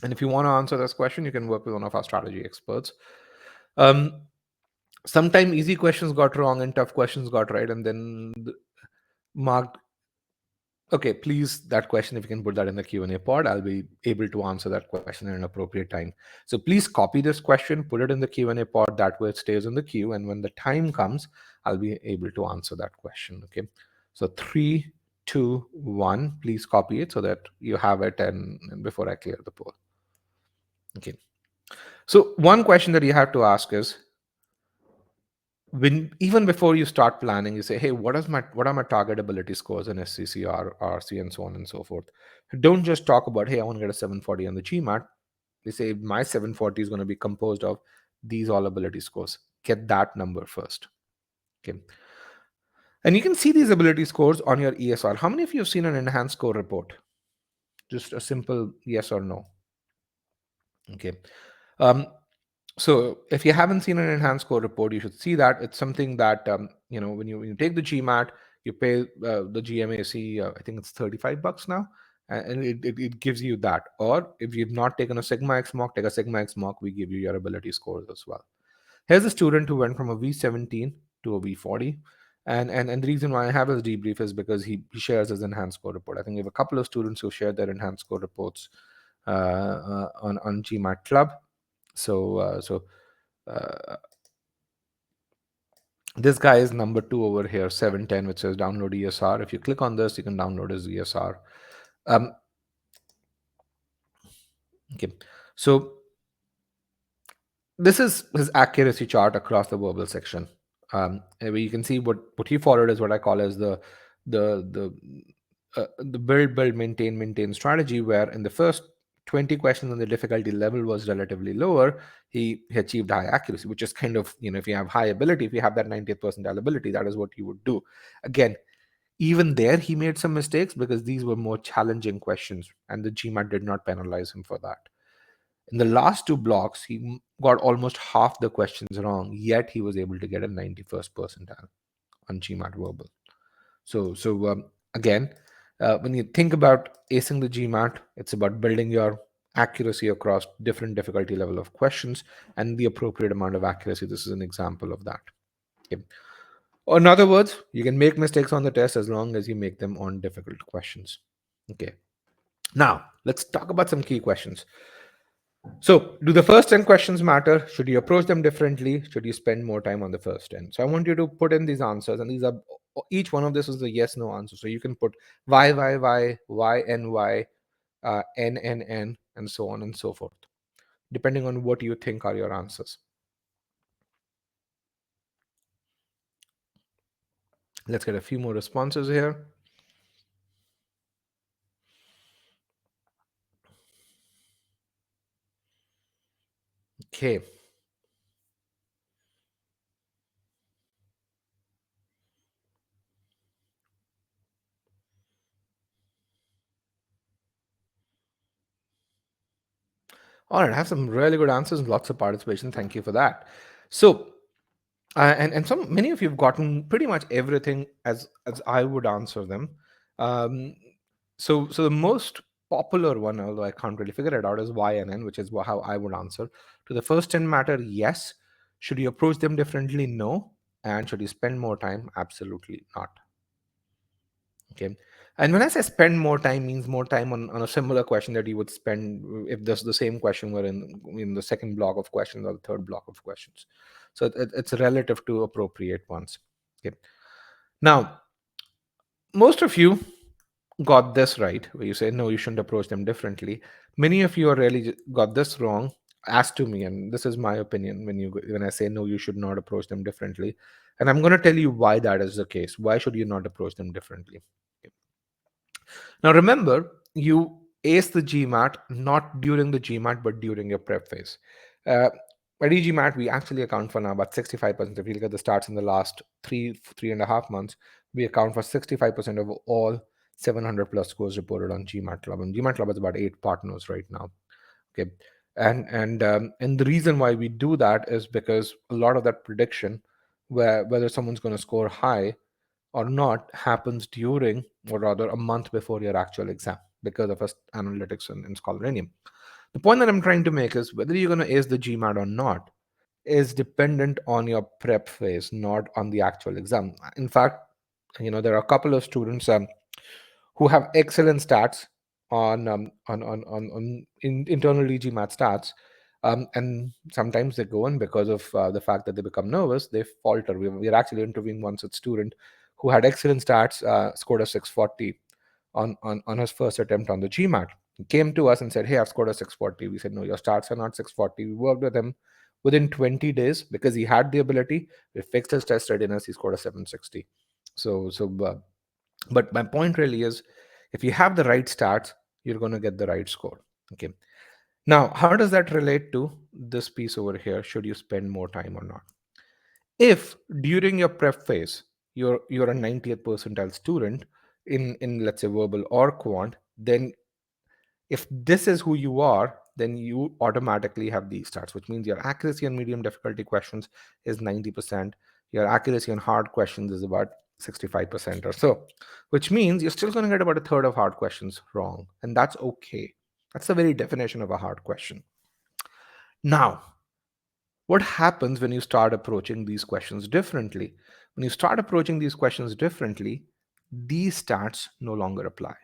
And if you want to answer this question, you can work with one of our strategy experts. Sometimes easy questions got wrong and tough questions got right, and then marked, okay, please, that question, if you can put that in the Q&A pod, I'll be able to answer that question in an appropriate time. So please copy this question, put it in the Q&A pod, that way it stays in the queue, and when the time comes, I'll be able to answer that question. Okay, so 3, 2, 1, please copy it so that you have it, and before I clear the poll. Okay, so one question that you have to ask is, when even before you start planning, you say, hey, what are my target ability scores in SCC or RC and so on and so forth. Don't just talk about, hey, I want to get a 740 on the GMAT. They say my 740 is going to be composed of these all ability scores. Get that number first. Okay, and you can see these ability scores on your ESR. How many of you have seen an enhanced score report? Just a simple yes or no. Okay. um, So if you haven't seen an enhanced score report, you should see that. It's something that, when you take the GMAT, you pay the GMAC. I think it's $35 now, and it gives you that. Or if you've not taken a Sigma X mock, take a Sigma X mock. We give you your ability scores as well. Here's a student who went from a V17 to a V40. And the reason why I have his debrief is because he shares his enhanced score report. I think we have a couple of students who shared their enhanced score reports on GMAT Club. So this guy is number 2 over here, 710, which says download ESR. If you click on this, you can download his ESR. Okay, so this is his accuracy chart across the verbal section. Where you can see what he followed is what I call as the the build maintain strategy, where in the first 20 questions on the difficulty level was relatively lower, he achieved high accuracy, which is kind of, if you have high ability, if you have that 90th percentile ability, that is what you would do. Again, even there he made some mistakes because these were more challenging questions, and the GMAT did not penalize him for that. In the last 2 blocks, he got almost half the questions wrong, yet he was able to get a 91st percentile on GMAT verbal. So again, when you think about acing the GMAT, it's about building your accuracy across different difficulty level of questions and the appropriate amount of accuracy. This is an example of that. Okay. Or in other words, you can make mistakes on the test as long as you make them on difficult questions. Okay. Now, let's talk about some key questions. So, do the first 10 questions matter? Should you approach them differently? Should you spend more time on the first 10? So, I want you to put in these answers, and these are each one of this is the yes no answer. So, you can put why, and why, n, and so on and so forth, depending on what you think are your answers. Let's get a few more responses here. Okay. All right, I have some really good answers and lots of participation. Thank you for that. So, and some many of you have gotten pretty much everything as I would answer them. Um, so the most popular one, although I can't really figure it out, is YNN, which is how I would answer. To the first 10 matter, yes. Should you approach them differently? No. And should you spend more time? Absolutely not. Okay. And when I say spend more time, means more time on a similar question that you would spend if this the same question were in the second block of questions or the third block of questions. So it's relative to appropriate ones. Okay. Now, most of you got this right, where you say, no, you shouldn't approach them differently. Many of you are really got this wrong, as to me, and this is my opinion when I say, no, you should not approach them differently. And I'm going to tell you why that is the case. Why should you not approach them differently? Now remember, you ace the GMAT not during the GMAT, but during your prep phase. At EGMAT, we actually account for now about 65%. If you look at the stats in the last 3.5 months, we account for 65% of all 700 plus scores reported on GMAT Club. And GMAT Club is about 8 partners right now. Okay, and the reason why we do that is because a lot of that prediction, whether someone's going to score high or not, happens during, or rather a month before your actual exam, because of us analytics and Scholarium. The point that I'm trying to make is whether you're going to ace the GMAT or not, is dependent on your prep phase, not on the actual exam. In fact, there are a couple of students who have excellent stats on internal GMAT stats, and sometimes they go in because of the fact that they become nervous, they falter. We're actually interviewing one such student who had excellent stats, scored a 640 on his first attempt on the GMAT. He came to us and said, "Hey, I've scored a 640." We said, "No, your stats are not 640." We worked with him within 20 days because he had the ability. We fixed his test readiness. He scored a 760. But my point really is, if you have the right stats, you're going to get the right score. Okay. Now, how does that relate to this piece over here? Should you spend more time or not? If during your prep phase you're a 90th percentile student in let's say verbal or quant, then if this is who you are, then you automatically have these stats, which means your accuracy on medium difficulty questions is 90%. Your accuracy on hard questions is about 65% or so, which means you're still going to get about a third of hard questions wrong. And that's okay. That's the very definition of a hard question. Now, what happens when you start approaching these questions differently? When you start approaching these questions differently, these stats no longer apply.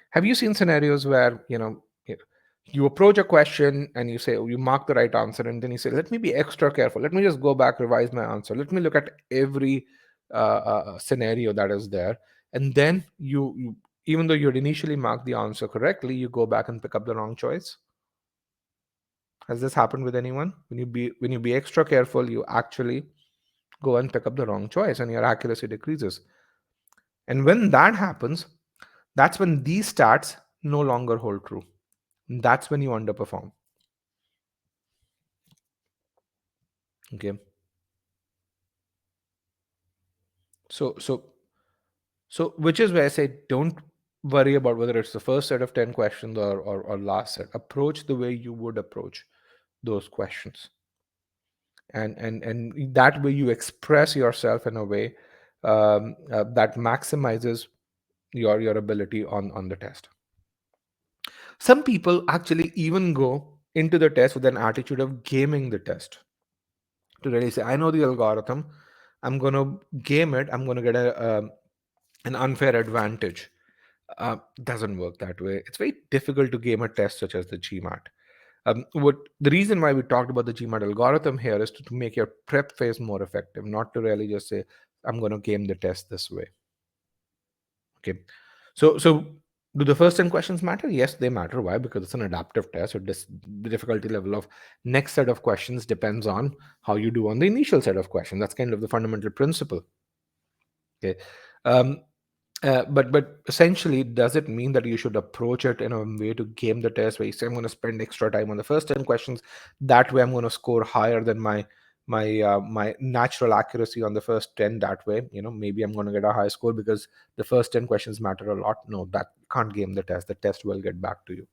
Have you seen scenarios where you approach a question and you say, oh, you mark the right answer, and then you say, let me be extra careful, let me just go back, revise my answer, let me look at every scenario that is there, and then you even though you had initially marked the answer correctly, you go back and pick up the wrong choice? Has this happened with anyone? When you be extra careful, you actually go and pick up the wrong choice and your accuracy decreases. And when that happens, that's when these stats no longer hold true. That's when you underperform. Okay. So which is where I say, don't worry about whether it's the first set of 10 questions or last set. Approach the way you would approach those questions. And that way you express yourself in a way that maximizes your ability on the test. Some people actually even go into the test with an attitude of gaming the test, to really say, I know the algorithm, I'm going to game it, I'm going to get an unfair advantage. Doesn't work that way. It's very difficult to game a test such as the GMAT. What the reason why we talked about the GMAT algorithm here is to make your prep phase more effective, not to really just say, I'm going to game the test this way. Okay. So do the first 10 questions matter? Yes, they matter. Why? Because it's an adaptive test. So the difficulty level of next set of questions depends on how you do on the initial set of questions. That's kind of the fundamental principle. Okay. Um, but essentially, does it mean that you should approach it in a way to game the test, where you say, I'm going to spend extra time on the first 10 questions, that way I'm going to score higher than my natural accuracy on the first 10? That way, maybe I'm going to get a high score because the first 10 questions matter a lot. No, that can't game the test. The test will get back to you,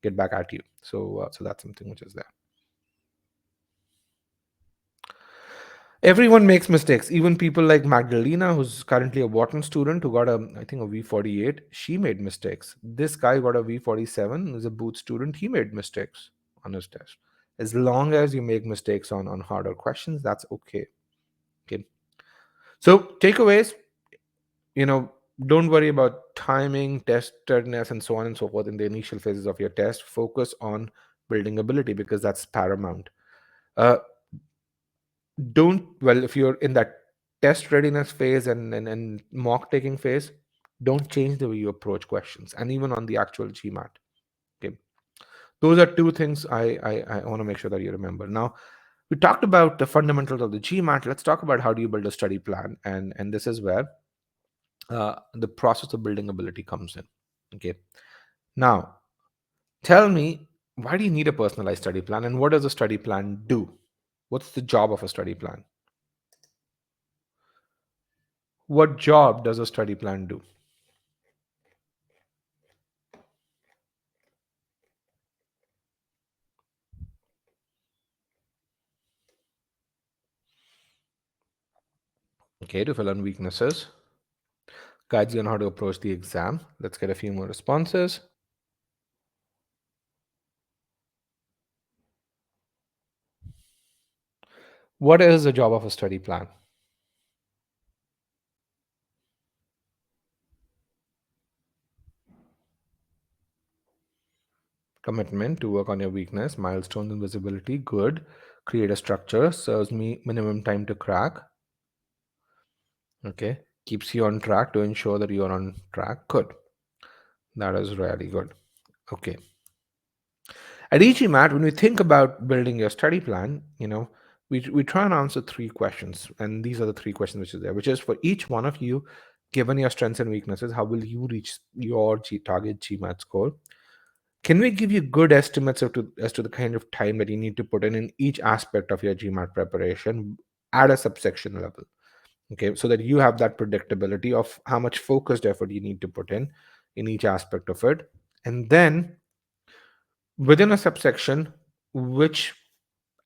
get back at you. So that's something which is there. Everyone makes mistakes. Even people like Magdalena, who's currently a Wharton student, who got I think a V48. She made mistakes. This guy got a V47, who's a Booth student. He made mistakes on his test. As long as you make mistakes on harder questions, that's okay. Okay. So takeaways, don't worry about timing, test readiness, and so on and so forth in the initial phases of your test. Focus on building ability because that's paramount. Uh, don't well if you're in that test readiness phase and mock taking phase, don't change the way you approach questions, and even on the actual GMAT. Okay, those are two things I want to make sure that you remember. Now, we talked about the fundamentals of the GMAT. Let's talk about how do you build a study plan, and this is where the process of building ability comes in. Okay, now tell me, why do you need a personalized study plan, and what does a study plan do? What's the job of a study plan? What job does a study plan do? Okay, to fill in weaknesses, guides you on how to approach the exam. Let's get a few more responses. What is the job of a study plan? Commitment to work on your weakness, milestones and visibility, good. Create a structure, serves me minimum time to crack, okay. Keeps you on track to ensure that you're on track, good. That is really good, okay. At EGMAT, when we think about building your study plan, we try and answer three questions. And these are the three questions which is there, which is for each one of you, given your strengths and weaknesses, how will you reach your target GMAT score? Can we give you good estimates as to the kind of time that you need to put in each aspect of your GMAT preparation at a subsection level? Okay, so that you have that predictability of how much focused effort you need to put in each aspect of it. And then within a subsection, which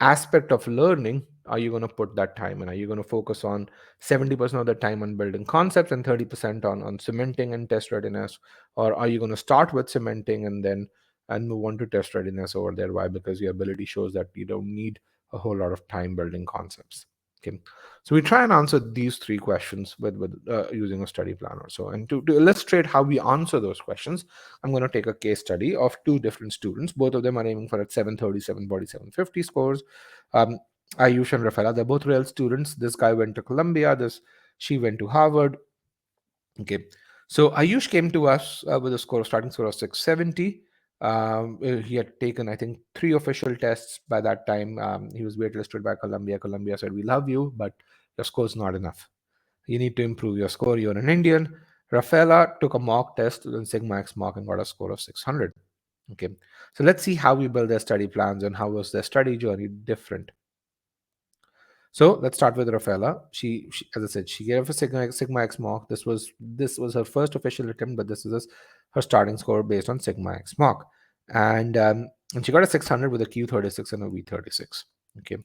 aspect of learning are you going to put that time in? Are you going to focus on 70% of the time on building concepts and 30% on cementing and test readiness? Or are you going to start with cementing and move on to test readiness over there? Why? Because your ability shows that you don't need a whole lot of time building concepts. Okay, so we try and answer these three questions with using a study planner. So, and to illustrate how we answer those questions, I'm going to take a case study of two different students. Both of them are aiming for at 730, 740, 750 scores. Um, Ayush and Rafaela, they're both real students. This guy went to Columbia. She went to Harvard. Okay, so Ayush came to us with a starting score of 670. He had taken, I think, 3 official tests by that time. He was waitlisted by Columbia. Columbia said, "We love you, but your score's not enough. You need to improve your score. You're an Indian." Rafaela took a mock test in Sigma X mock and got a score of 600. Okay, so let's see how we build their study plans and how was their study journey different. So let's start with Rafaela. She, as I said, she gave a Sigma X mock. This was her first official attempt, but this is her starting score based on Sigma X mock, and she got a 600 with a Q36 and a V36. Okay,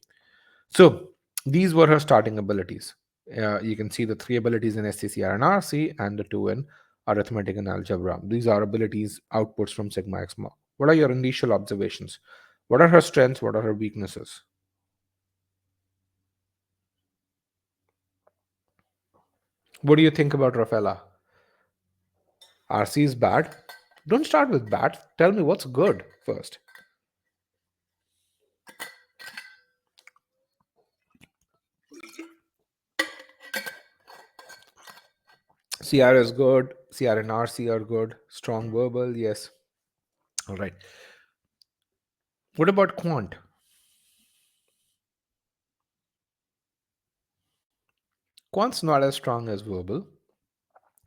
so these were her starting abilities. You can see the 3 abilities in SCCR and RC, and the 2 in arithmetic and algebra. These are abilities outputs from Sigma X mock. What are your initial observations? What are her strengths? What are her weaknesses? What do you think about Rafaela? RC is bad. Don't start with bad. Tell me what's good first. CR is good. CR and RC are good. Strong verbal, yes. All right. What about quant? Quant's not as strong as verbal.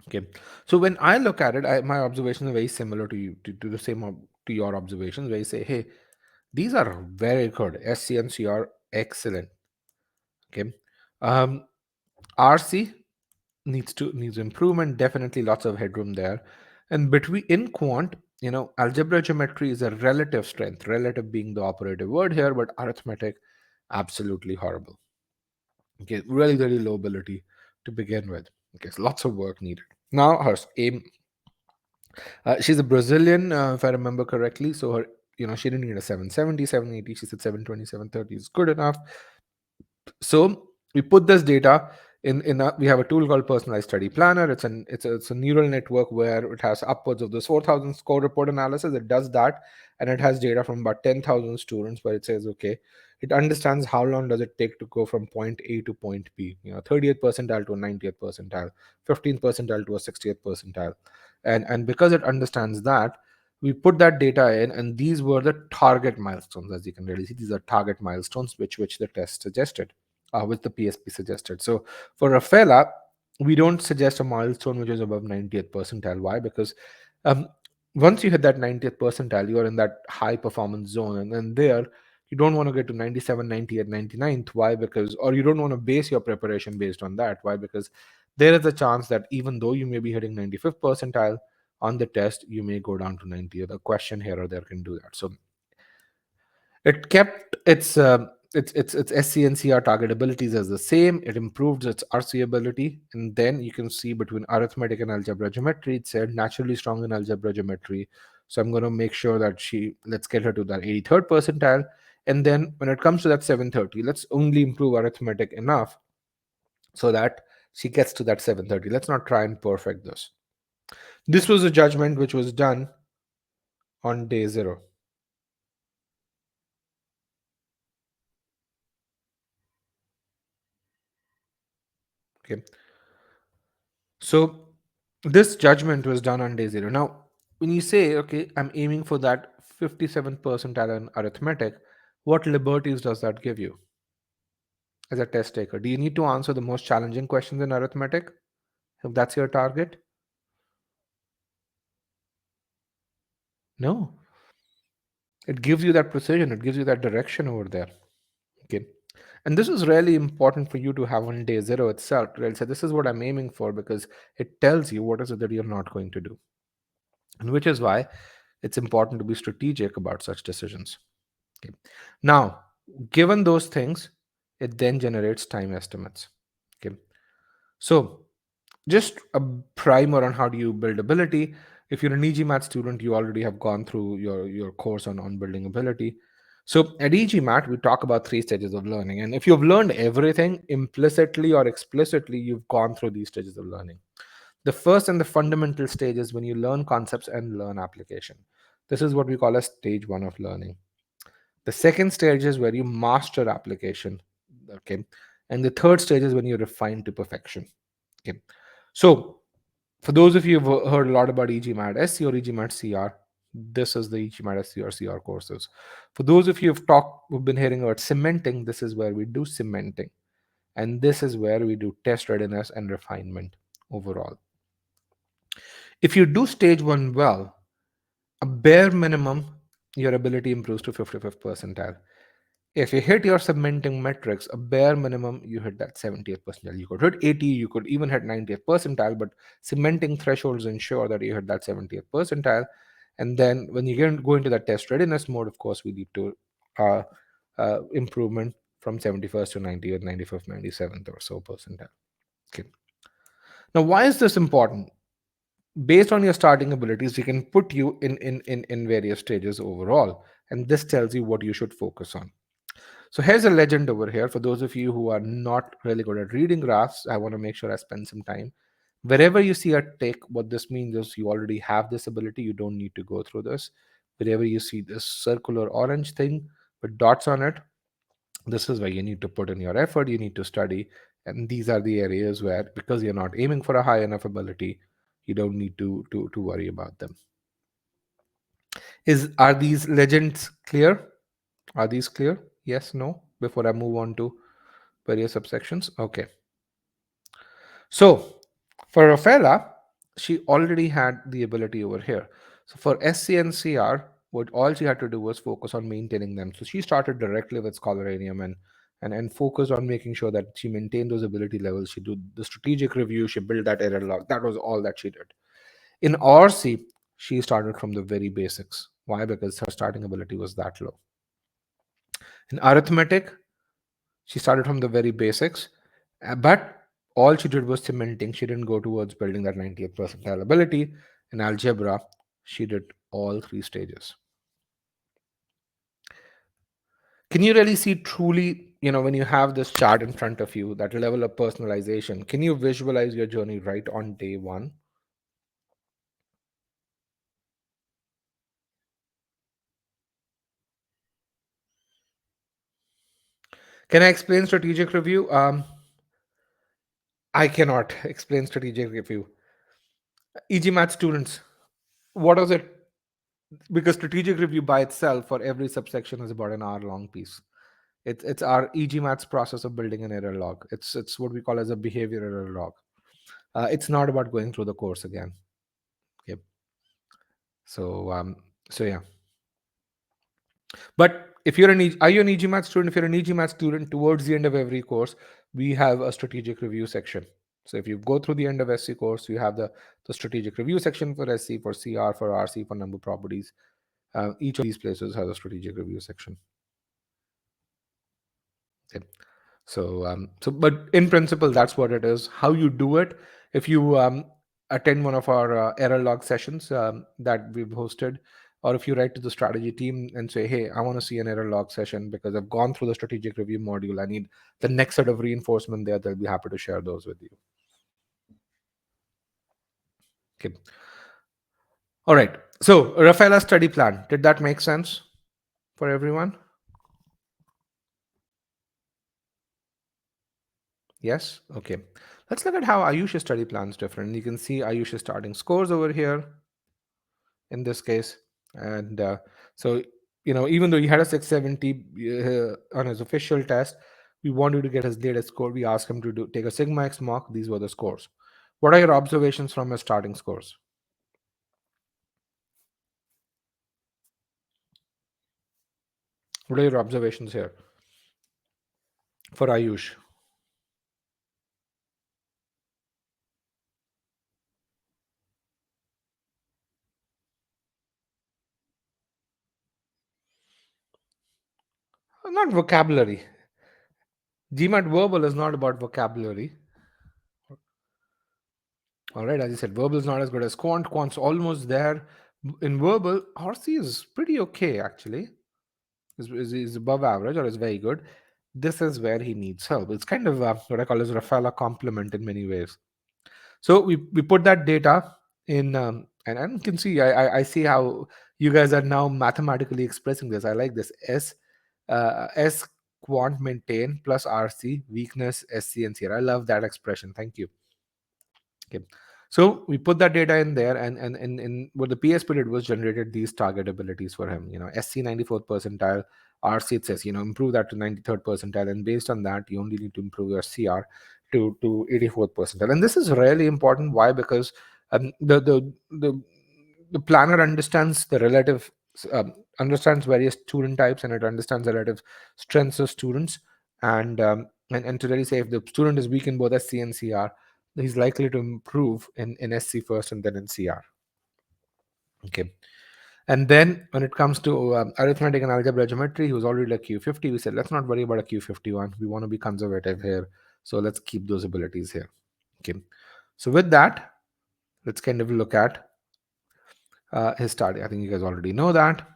Okay. So when I look at it, my observations are very similar to you, to the same to your observations, where you say, hey, these are very good. SC and CR, excellent. Okay. Um, RC needs improvement. Definitely lots of headroom there. And between in quant, algebra geometry is a relative strength, relative being the operative word here, but arithmetic, absolutely horrible. Okay, really, really low ability to begin with. Okay, so lots of work needed. Now her aim, she's a Brazilian, if I remember correctly. So her, she didn't need a 770, 780. She said 720, 730 is good enough. So we put this data we have a tool called Personalized Study Planner. It's a neural network where it has upwards of this 4,000 score report analysis. It does that, and it has data from about 10,000 students, where it says, okay, it understands how long does it take to go from point A to point B. 30th percentile to a 90th percentile, 15th percentile to a 60th percentile, and because it understands that, we put that data in, and these were the target milestones. As you can really see, these are target milestones which the test suggested, which the PSP suggested. So for Rafaela, we don't suggest a milestone which is above 90th percentile. Why? Because um, once you hit that 90th percentile, you're in that high performance zone, and then there you don't want to get to 97, 98, 99th. Why? Because, or you don't want to base your preparation based on that. Why? Because there is a chance that even though you may be hitting 95th percentile on the test, you may go down to 90th. A question here or there can do that. So it kept its SC and CR target abilities as the same. It improved its RC ability, and then you can see between arithmetic and algebra geometry, it said naturally strong in algebra geometry. So I'm going to make sure that let's get her to that 83rd percentile. And then when it comes to that 730, let's only improve arithmetic enough so that she gets to that 730. Let's not try and perfect this. This was a judgment which was done on day 0. Okay. So this judgment was done on day 0. Now, when you say, okay, I'm aiming for that 57 percentile in arithmetic, what liberties does that give you as a test taker? Do you need to answer the most challenging questions in arithmetic if that's your target? No. It gives you that precision, it gives you that direction over there. Okay. And this is really important for you to have on day 0 itself. To really say, this is what I'm aiming for, because it tells you what is it that you're not going to do. And which is why it's important to be strategic about such decisions. Okay. Now, given those things, it then generates time estimates. Okay. So, just a primer on how do you build ability. If you're an EG Math student, you already have gone through your course on building ability. So at EG Math, we talk about 3 stages of learning. And if you've learned everything implicitly or explicitly, you've gone through these stages of learning. The first and the fundamental stage is when you learn concepts and learn application. This is what we call as stage 1 of learning. The second stage is where you master application. Okay. And the third stage is when you refine to perfection. Okay. So for those of you who've heard a lot about EGMAT SC or EGMAT CR, this is the EGMAT SC or CR courses. For those of you who've been hearing about cementing, this is where we do cementing. And this is where we do test readiness and refinement overall. If you do stage 1 well, a bare minimum, your ability improves to 55th percentile. If you hit your cementing metrics, a bare minimum, you hit that 70th percentile. You could hit 80, you could even hit 90th percentile, but cementing thresholds ensure that you hit that 70th percentile. And then when you go into that test readiness mode, of course, we lead to improvement from 71st to 90th, 95th, 97th or so percentile. Okay. Now, why is this important? Based on your starting abilities, we can put you in various stages overall. And this tells you what you should focus on. So here's a legend over here. For those of you who are not really good at reading graphs, I want to make sure I spend some time. Wherever you see a tick, what this means is you already have this ability. You don't need to go through this. Wherever you see this circular orange thing with dots on it, this is where you need to put in your effort. You need to study. And these are the areas where, because you're not aiming for a high enough ability, you don't need to worry about them. Are these legends clear? Are these clear? Yes, no? Before I move on to various subsections. Okay. So for Rafaela, she already had the ability over here. So for SC and CR, what all she had to do was focus on maintaining them. So she started directly with Scholarium and focused on making sure that she maintained those ability levels. She did the strategic review, she built that error log. That was all that she did. In RC, she started from the very basics. Why? Because her starting ability was that low. In arithmetic, she started from the very basics, but all she did was cementing. She didn't go towards building that 90th percentile ability. In algebra, she did all 3 stages. Can you really see truly, when you have this chart in front of you, that level of personalization, can you visualize your journey right on day 1? Can I explain strategic review? I cannot explain strategic review. EG Math students, what is it? Because strategic review by itself for every subsection is about an hour long piece. It's our EG Maths process of building an error log. It's what we call as a behavior error log. It's not about going through the course again. Okay. So yeah. But if you're are you an EG Math student? If you're an EG Math student, towards the end of every course, we have a strategic review section. So if you go through the end of SC course, you have the strategic review section for SC, for CR, for RC, for number properties. Each of these places has a strategic review section. Okay. But in principle, that's what it is. How you do it, if you attend one of our error log sessions that we've hosted, or if you write to the strategy team and say, hey, I want to see an error log session because I've gone through the strategic review module, I need the next set of reinforcement there, they'll be happy to share those with you. Okay. All right. So, Rafaela study plan, did that make sense for everyone? Yes? Okay. Let's look at how Ayush's study plan is different. You can see Ayush's starting scores over here in this case. And so, even though he had a 670 on his official test, we wanted to get his latest score. We asked him to take a Sigma X mock. These were the scores. What are your observations from his starting scores? What are your observations here for Ayush? Not vocabulary. GMAT verbal is not about vocabulary. All right, as you said, verbal is not as good as quant. Quant's almost there. In verbal, RC is pretty okay actually. Is above average or is very good. This is where he needs help. It's kind of what I call as Rafaela complement in many ways. So we put that data in, and you can see I see how you guys are now mathematically expressing this. I like this S quant maintain plus RC weakness SC and CR. I love that expression. Thank you. Okay. So we put that data in there, and what the PSP did was generated these target abilities for him. SC 94th percentile, RC it says, improve that to 93rd percentile, and based on that, you only need to improve your CR to 84th percentile. And this is really important. Why? Because the planner understands the relative understands various student types, and it understands the relative strengths of students, and to really say if the student is weak in both SC and CR, he's likely to improve in SC first and then in CR. Okay. And then when it comes to arithmetic and algebra geometry, he was already like Q50. We said, let's not worry about a Q51. We want to be conservative here. So let's keep those abilities here. Okay. So with that, let's kind of look at his study. I think you guys already know that.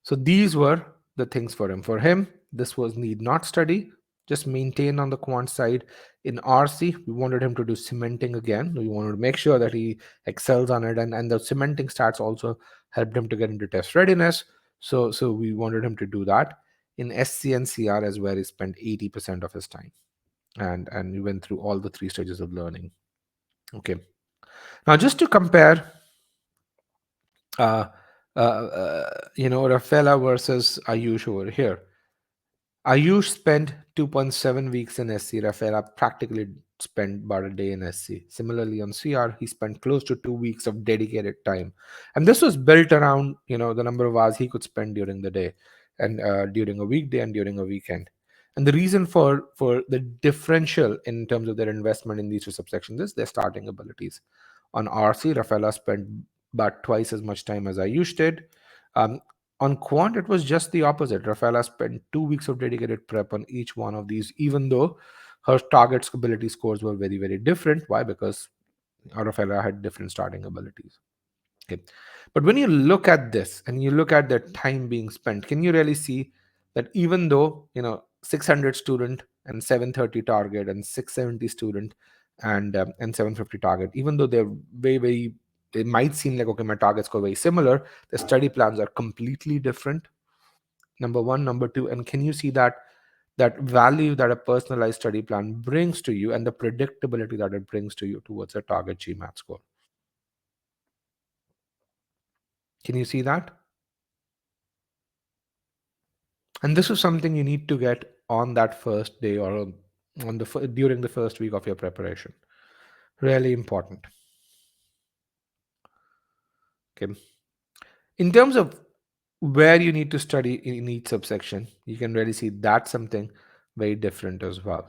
So these were the things for him. For him, this was need not study, just maintain on the quant side. In RC, we wanted him to do cementing again. We wanted to make sure that he excels on it, and the cementing stats also helped him to get into test readiness. So we wanted him to do that. In SC and CR is where he spent 80% of his time, and we went through all the three stages of learning. Okay. Now, just to compare, uh, Rafaela versus Ayush over here. Ayush spent 2.7 weeks in SC. Rafaela practically spent about a day in SC. Similarly, on CR, he spent close to 2 weeks of dedicated time, and this was built around the number of hours he could spend during the day, and during a weekday and during a weekend. And the reason for the differential in terms of their investment in these two subsections is their starting abilities. On RC, Rafaela spent about twice as much time as Ayush did. Um, on quant, it was just the opposite. Rafaela spent 2 weeks of dedicated prep on each one of these, even though her target ability scores were very, very different. Why? Because Rafaela had different starting abilities. Okay. But when you look at this and you look at the time being spent, can you really see that even though 600 student and 730 target and 670 student and 750 target, even though they're very, very, it might seem like, okay, my targets go very similar, the study plans are completely different. Number one. Number two, and can you see that value that a personalized study plan brings to you and the predictability that it brings to you towards a target GMAT score? Can you see that? And this is something you need to get on that first day or during the first week of your preparation. Really important. Okay. In terms of where you need to study in each subsection, you can really see that's something very different as well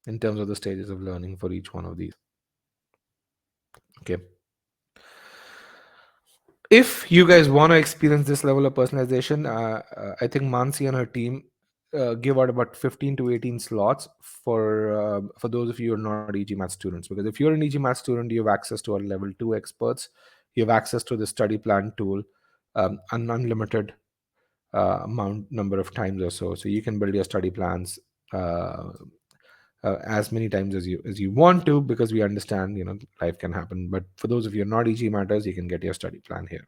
in terms of the stages of learning for each one of these. Okay. If you guys want to experience this level of personalization, I think Mansi and her team give out about 15 to 18 slots for those of you who are not EGMAT students. Because if you're an EGMAT student, you have access to our level 2 experts. You have access to the study plan tool. an unlimited amount number of times or so. So you can build your study plans uh, as many times as you want to, because we understand life can happen. But for those of you not EG matters, you can get your study plan here.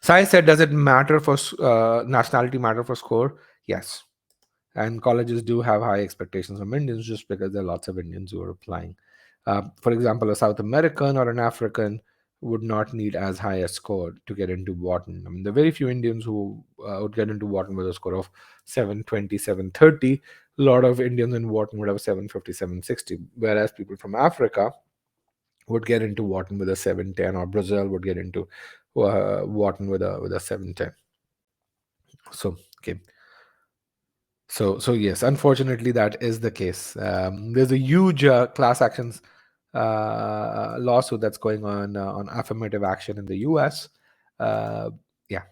Sai said, does it matter for nationality matter for score? Yes. And colleges do have high expectations from Indians just because there are lots of Indians who are applying. For example, a South American or an African would not need as high a score to get into Wharton. I mean, there are very few Indians who would get into Wharton with a score of 720, 730. A lot of Indians in Wharton would have 750, 760, whereas people from Africa would get into Wharton with a 710, or Brazil would get into Wharton with a 710. So, okay. So yes, unfortunately, that is the case. There's a huge class actions lawsuit that's going on affirmative action in the U.S. Uh, yeah.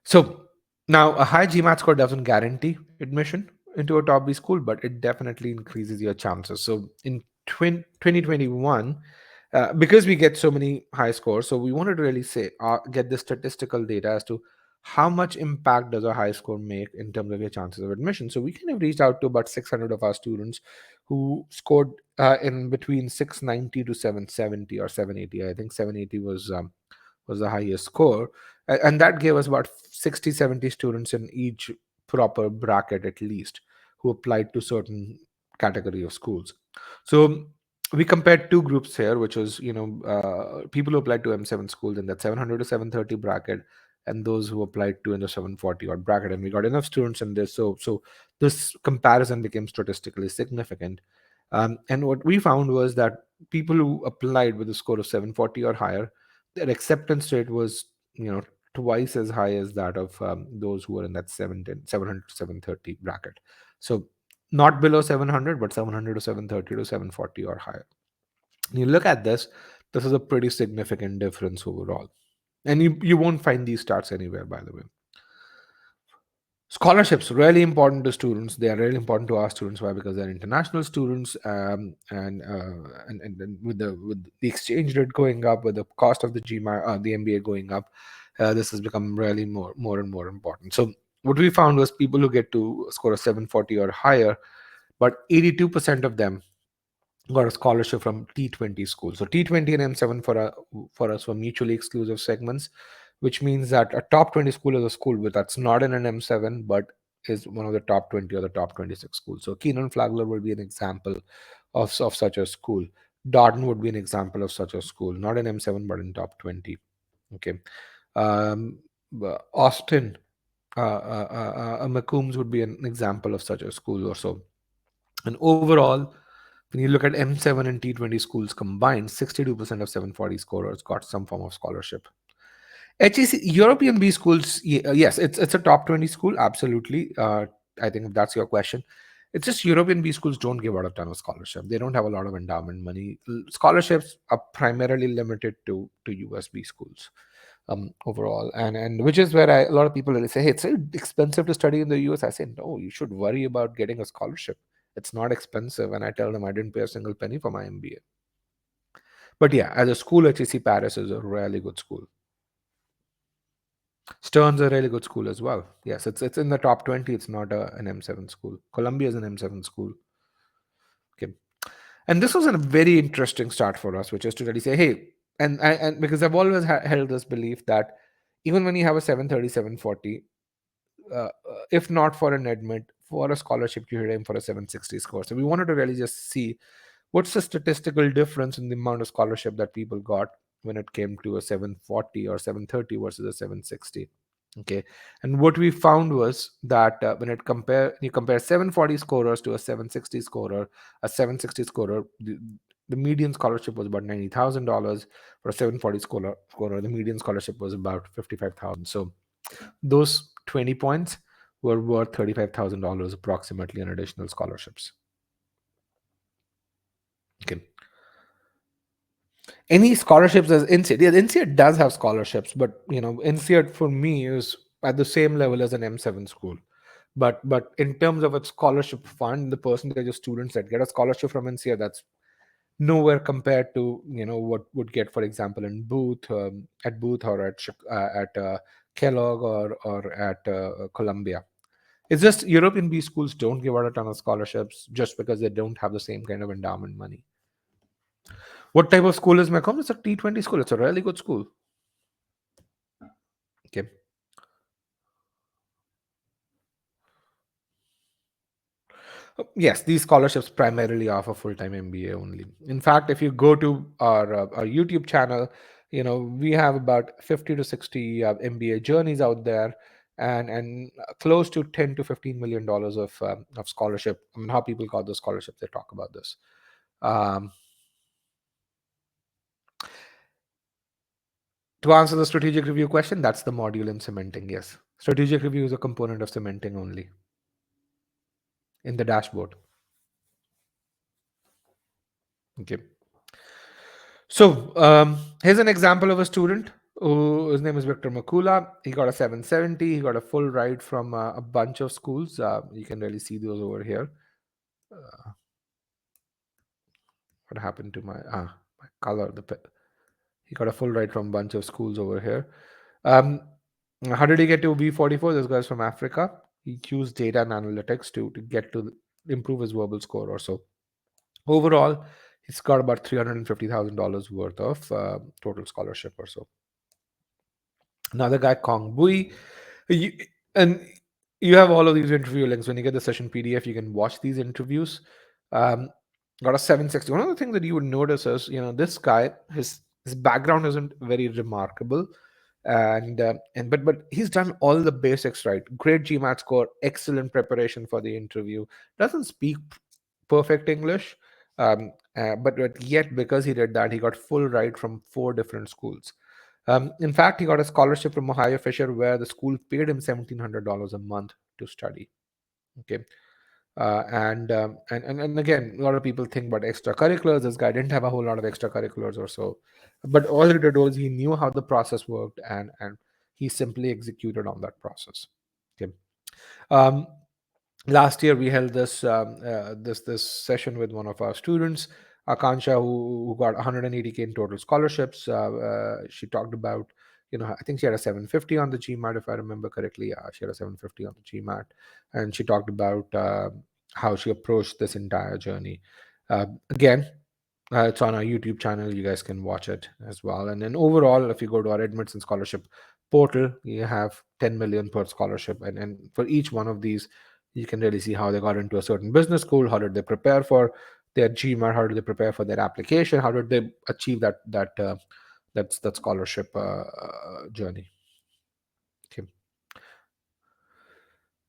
So now a high GMAT score doesn't guarantee admission into a top B school, but it definitely increases your chances. So in 2021, because we get so many high scores, so we wanted to really say get the statistical data as to how much impact does a high score make in terms of your chances of admission. So we kind of reached out to about 600 of our students who scored in between 690 to 770 or 780. I think 780 was the highest score, and that gave us about 60, 70 students in each proper bracket at least, who applied to certain category of schools. So we compared two groups here, which was people who applied to M7 schools in that 700 to 730 bracket, and those who applied to in the 740 odd bracket, and we got enough students in this, so this comparison became statistically significant. And what we found was that people who applied with a score of 740 or higher, their acceptance rate was twice as high as that of those who were in that 700 to 730 bracket. So not below 700, but 700 to 730 to 740 or higher. And you look at this is a pretty significant difference overall. And you won't find these stats anywhere, by the way. Scholarships really important to students. They are really important to our students. Why? Because they're international students, and with the exchange rate going up, with the cost of the MBA going up, this has become really more and more important. So what we found was people who get to score a 740 or higher, but 82% of them got a scholarship from T20 schools. So T20 and M7 for us were mutually exclusive segments, which means that a top 20 school is a school that's not in an M7 but is one of the top 20 or the top 26 schools. So Keenan Flagler will be an example of such a school. Darden would be an example of such a school, not in M7 but in top 20. Okay. Um, Austin, McCombs would be an example of such a school or so. And overall, when you look at M7 and T20 schools combined, 62% of 740 scorers got some form of scholarship. HEC European B schools, yes, it's a top 20 school, absolutely. I think if that's your question, it's just European B schools don't give out a ton of scholarship. They don't have a lot of endowment money. Scholarships are primarily limited to USB schools overall, and which is where a lot of people really say, hey, it's so expensive to study in the US. I say, no, you should worry about getting a scholarship. It's not expensive, and I tell them I didn't pay a single penny for my MBA. But yeah, as a school, HEC Paris is a really good school. Stern's a really good school as well. Yes, it's in the top 20. It's not an M7 school. Columbia is an M7 school. Okay, and this was a very interesting start for us, which is to really say, hey, and because I've always held this belief that even when you have a 730, 740, if not for an admit, for a scholarship, you aim for a 760 score. So we wanted to really just see what's the statistical difference in the amount of scholarship that people got when it came to a 740 or 730 versus a 760. Okay, and what we found was that when you compare 740 scorers to a 760 scorer, a 760 scorer, the median scholarship was about $90,000. For a 740 scorer, the median scholarship was about 55,000. So those 20 points were worth $35,000 approximately in additional scholarships. Okay. Any scholarships as INSEAD? Yeah, INSEAD does have scholarships, but INSEAD for me is at the same level as an M7 school. But in terms of a scholarship fund, the percentage of students that get a scholarship from INSEAD, that's nowhere compared to what would get, for example, in Booth, at Booth, or at Kellogg, or at Columbia. It's just European B schools don't give out a ton of scholarships just because they don't have the same kind of endowment money. What type of school is Macomb? It's a T20 school. It's a really good school. Okay. Yes, these scholarships primarily offer full-time MBA only. In fact, if you go to our YouTube channel, we have about 50 to 60 MBA journeys out there, and close to 10 to $15 million of scholarship. I mean, how people got those scholarships, they talk about this. Um, to answer the strategic review question, that's the module in cementing. Yes, strategic review is a component of cementing only in the dashboard. Okay. So here's an example of a student his name is Victor Makula. He got a 770. He got a full ride from a bunch of schools. You can really see those over here. What happened to my color? He got a full ride from a bunch of schools over here. Um, how did he get to V44? This guy's from Africa. He used data and analytics to get to improve his verbal score or so. Overall, he's got about $350,000 worth of total scholarship or so. Another guy, Kong Bui. You, and you have all of these interview links. When you get the session PDF, you can watch these interviews. Um, got a 760. One of the things that you would notice is, this guy, his background isn't very remarkable, but he's done all the basics right. Great GMAT score, excellent preparation for the interview. Doesn't speak perfect English, but yet because he did that, he got full ride from 4 different schools. In fact, he got a scholarship from Ohio Fisher, where the school paid him $1,700 a month to study. Okay, and again, a lot of people think about extracurriculars. This guy didn't have a whole lot of extracurriculars or so, but all he did was he knew how the process worked, and he simply executed on that process. Okay. Um, Last year we held this session with one of our students, Akansha, who got 180K in total scholarships. She talked about, I think she had a 750 on the GMAT, if I remember correctly. She had a 750 on the GMAT, and she talked about how she approached this entire journey. Again, it's on our YouTube channel. You guys can watch it as well. And then overall, if you go to our admits and scholarship portal, you have 10 million per scholarship, and for each one of these, you can really see how they got into a certain business school, how did they prepare for their GMAT, how did they prepare for their application, how did they achieve that scholarship journey. Okay.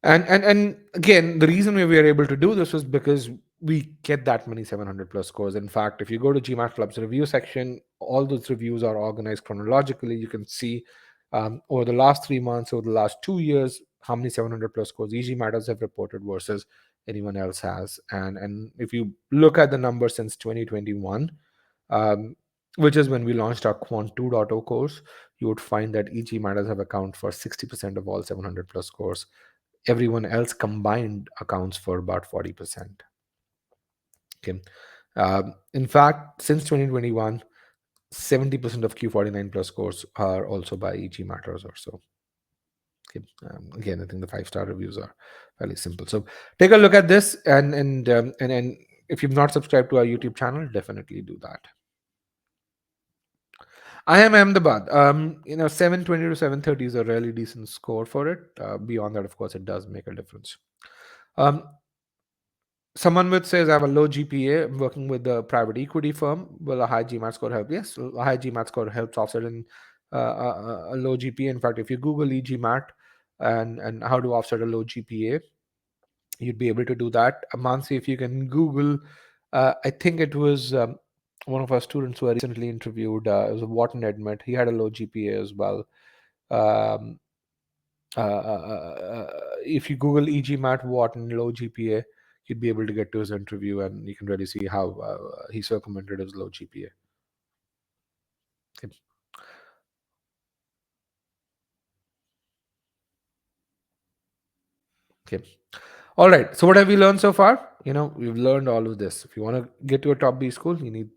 And again, the reason we were able to do this was because we get that many 700 plus scores. In fact, if you go to GMAT Club's review section, all those reviews are organized chronologically. You can see over the last 3 months, over the last 2 years, how many 700 plus scores EG Matters have reported versus anyone else has. And if you look at the numbers since 2021, um, which is when we launched our Quant 2.0 course, you would find that EG Matters have account for 60% of all 700 plus scores. Everyone else combined accounts for about 40%. Okay. In fact, since 2021, 70% of Q49 plus scores are also by EG Matters or so. Okay. Again, I think the 5-star reviews are fairly simple. So take a look at this, and if you've not subscribed to our YouTube channel, definitely do that. I am Ahmedabad. 720 to 730 is a really decent score for it. Beyond that, of course, it does make a difference. Um, Someone would say, I have a low GPA, I'm working with a private equity firm. Will a high GMAT score help? Yes, a high GMAT score helps offset a low GPA. In fact, if you Google eGMAT and how to offset a low GPA, you'd be able to do that. Mansi, if you can Google, I think it was one of our students who I recently interviewed. It was a Wharton admit. He had a low GPA as well. Um, if you Google eGMAT Wharton low GPA, you'd be able to get to his interview, and you can really see how he circumvented his low GPA. Okay. Okay. All right. So what have we learned so far? we've learned all of this. If you want to get to a top B school, you need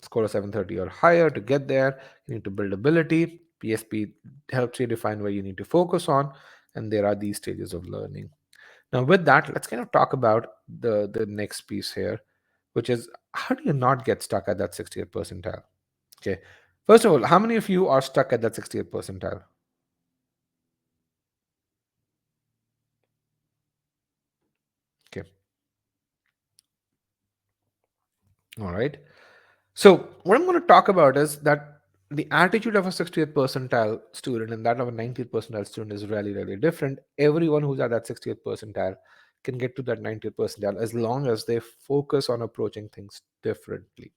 score of 730 or higher to get there. You need to build ability. PSP helps you define where you need to focus on, and there are these stages of learning. Now, with that, let's kind of talk about the next piece here, which is how do you not get stuck at that 60th percentile? Okay. First of all, how many of you are stuck at that 60th percentile? Okay. All right. So, what I'm going to talk about is that the attitude of a 60th percentile student and that of a 90th percentile student is really, really different. Everyone who's at that 60th percentile can get to that 90th percentile as long as they focus on approaching things differently.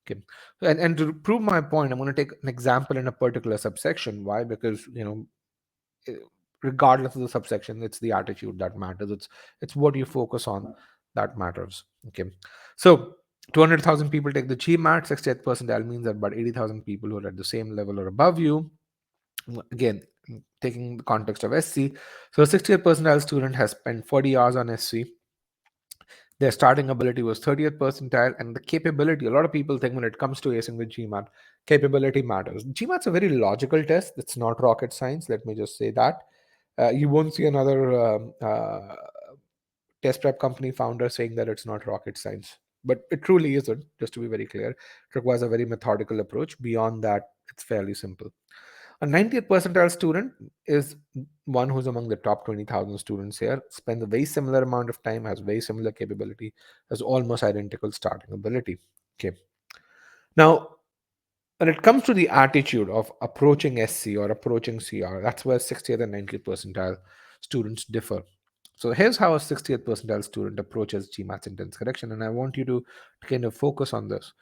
Okay. And to prove my point, I'm going to take an example in a particular subsection. Why? Because, eh, regardless of the subsection, it's the attitude that matters. It's what you focus on that matters. Okay. So 200,000 people take the GMAT. 60th percentile means that about 80,000 people who are at the same level or above you. Again, taking the context of SC. So a 60th percentile student has spent 40 hours on SC. Their starting ability was 30th percentile, and the capability. A lot of people think when it comes to acing with GMAT, capability matters. GMAT's a very logical test. It's not rocket science. Let me just say that. You won't see another test prep company founder saying that it's not rocket science, but it truly isn't. Just to be very clear, it requires a very methodical approach. Beyond that, it's fairly simple. A 90th percentile student is one who's among the top 20,000 students here, spends a very similar amount of time, has very similar capability, has almost identical starting ability. Okay. Now, when it comes to the attitude of approaching SC or approaching CR, that's where 60th and 90th percentile students differ. So here's how a 60th percentile student approaches GMAT intense correction, and I want you to kind of focus on this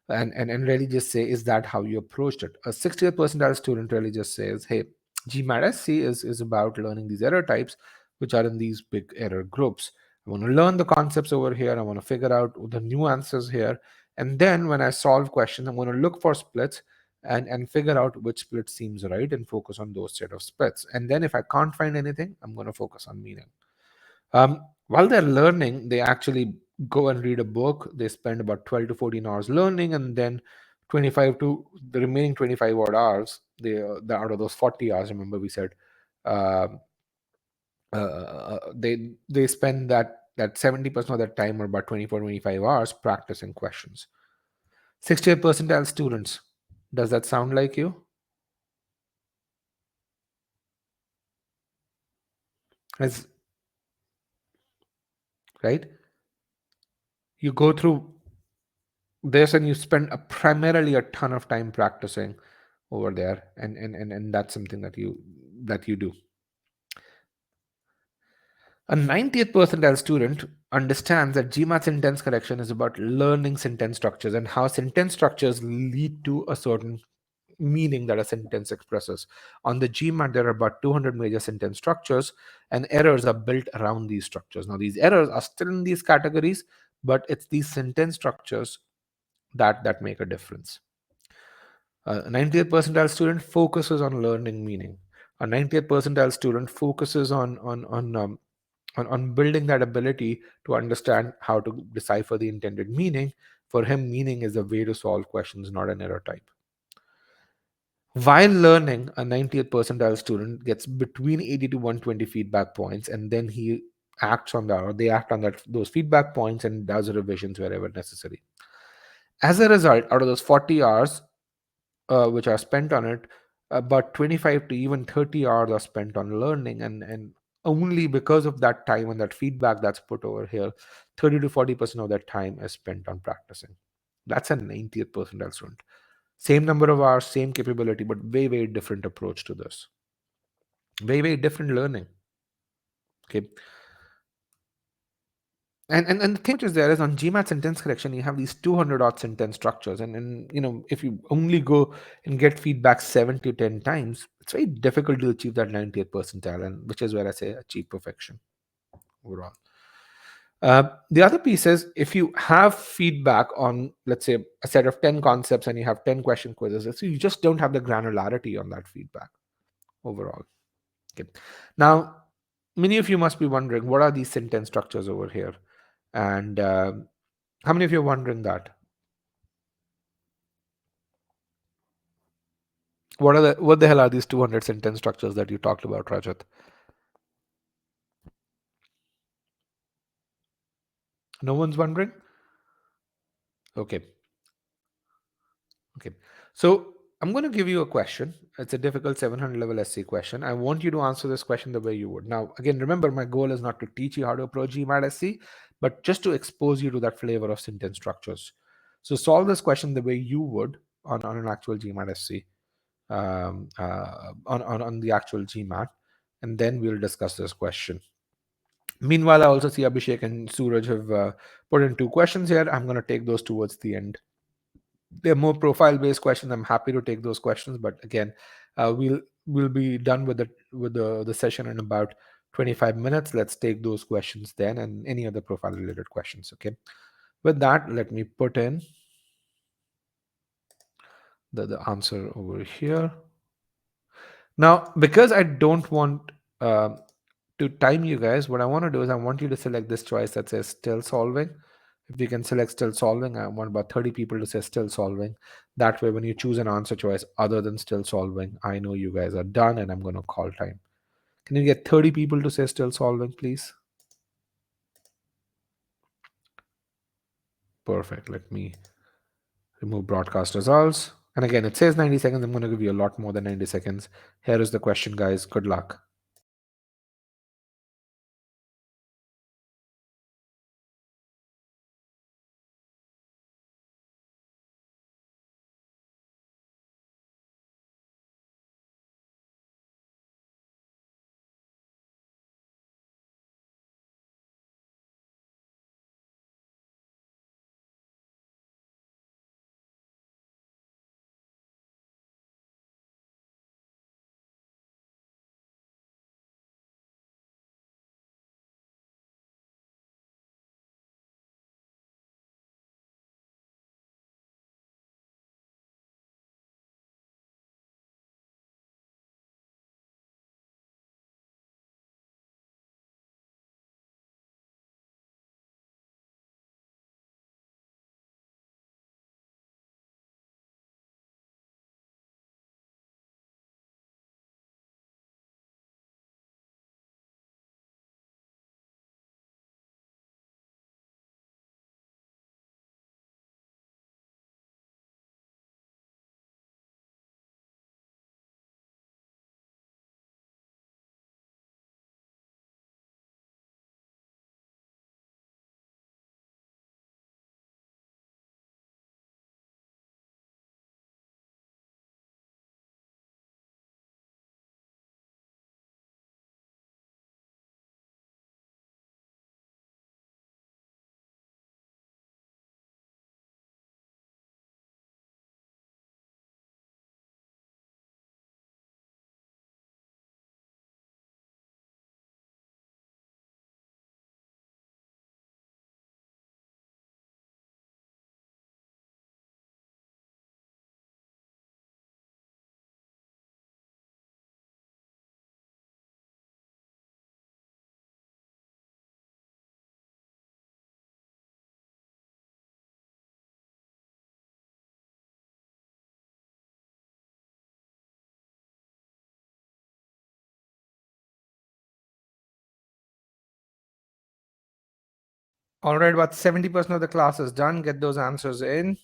and really just say, is that how you approached it? A 60th percentile student really just says, hey, GMAT SC is about learning these error types, which are in these big error groups. I want to learn the concepts over here. I want to figure out the nuances here. And then when I solve questions, I'm going to look for splits and figure out which split seems right and focus on those set of splits. And then if I can't find anything, I'm going to focus on meaning. While they're learning, they actually go and read a book. They spend about 12 to 14 hours learning, and then 25 to the remaining 25 odd hours, out of those 40 hours, remember we said, uh, they spend that 70% of their time, or about 24 25 hours, practicing questions. 60th percentile students, does that sound like you? As right, you go through this and you spend primarily a ton of time practicing over there, and that's something that you do. A 90th percentile student understands that GMAT's intense correction is about learning sentence structures and how sentence structures lead to a certain meaning that a sentence expresses. On the GMAT, there are about 200 major sentence structures, and errors are built around these structures. Now, these errors are still in these categories, but it's these sentence structures that make a difference. A 90th percentile student focuses on learning meaning. A 90th percentile student focuses on building that ability to understand how to decipher the intended meaning. For him, meaning is a way to solve questions, not an error type. While learning, a 90th percentile student gets between 80 to 120 feedback points, and then he acts on that, or they act on those feedback points and does revisions wherever necessary. As a result, out of those 40 hours which are spent on it, about 25 to even 30 hours are spent on learning, and only because of that time and that feedback that's put over here, 30 to 40% of that time is spent on practicing. That's a 90th percentile student. Same number of hours, same capability, but very different approach to this. Very different learning. Okay. And the thing which is there is on GMAT sentence correction, you have these 200 odd sentence structures. And if you only go and get feedback 7 to 10 times, it's very difficult to achieve that 90th percentile, and which is where I say achieve perfection overall. The other piece is if you have feedback on, let's say, a set of 10 concepts and you have 10 question quizzes, so you just don't have the granularity on that feedback overall. Okay. Now, many of you must be wondering, what are these sentence structures over here? And how many of you are wondering that? What the hell are these 200 sentence structures that you talked about, Rajat? No one's wondering? Okay. Okay. So I'm going to give you a question. It's a difficult 700 level SC question. I want you to answer this question the way you would. Now, again, remember, my goal is not to teach you how to approach GMAT SC, but just to expose you to that flavor of sentence structures. So solve this question the way you would on an actual GMAT SC, on the actual GMAT, and then we'll discuss this question. Meanwhile, I also see Abhishek and Suraj have put in 2 questions here. I'm going to take those towards the end. They're more profile based questions. I'm happy to take those questions, but again, we'll be done with the session in about 25 minutes. Let's take those questions then, and any other profile related questions. Okay. With that, let me put in the answer over here. Now, because I don't want uh, to time you guys, what I want to do is I want you to select this choice that says still solving. If you can select still solving, I want about 30 people to say still solving. That way, when you choose an answer choice other than still solving, I know you guys are done and I'm going to call time. Can you get 30 people to say still solving, please? Perfect. Let me remove broadcast results. And again, it says 90 seconds. I'm going to give you a lot more than 90 seconds. Here is the question, guys. Good luck. All right, about 70% of the class is done. Get those answers in.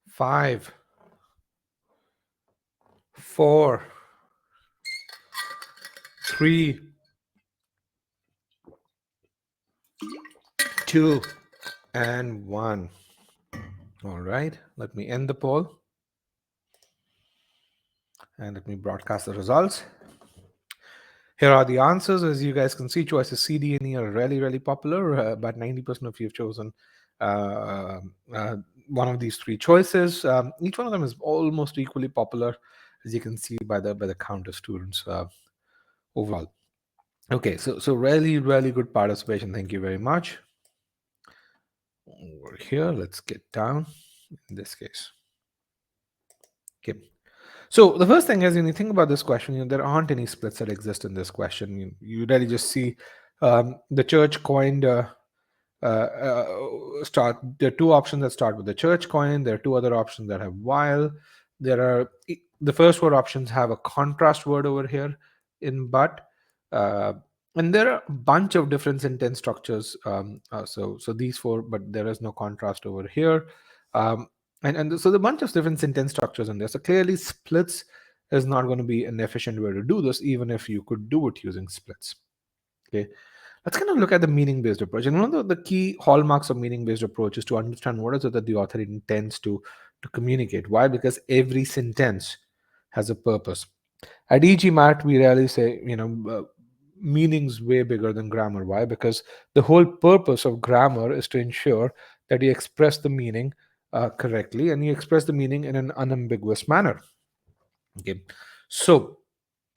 5, 4, 3, 2, and 1. All right, let me end the poll and let me broadcast the results. Here are the answers. As you guys can see, choices C, D, and E are really, really popular. About 90% of you have chosen uh, uh, one of these 3 choices. Each one of them is almost equally popular, as you can see by the count of students overall. Okay, so really, really good participation. Thank you very much. Over here, let's get down in this case. Okay. So the first thing is, when you think about this question, there aren't any splits that exist in this question. You really just see the church coined start. There are two options that start with the church coin. There are two other options that have while. There are the first four options have a contrast word over here in but. Uh, and there are a bunch of different sentence structures. So these four, but there is no contrast over here. Um, so the bunch of different sentence structures in there. So clearly, splits is not going to be an efficient way to do this, even if you could do it using splits. Okay, let's kind of look at the meaning based approach. And one of the key hallmarks of meaning based approach is to understand what is it that the author intends to communicate. Why? Because every sentence has a purpose. At EG we rarely say, meaning's way bigger than grammar. Why? Because the whole purpose of grammar is to ensure that you express the meaning correctly and you express the meaning in an unambiguous manner. Okay, so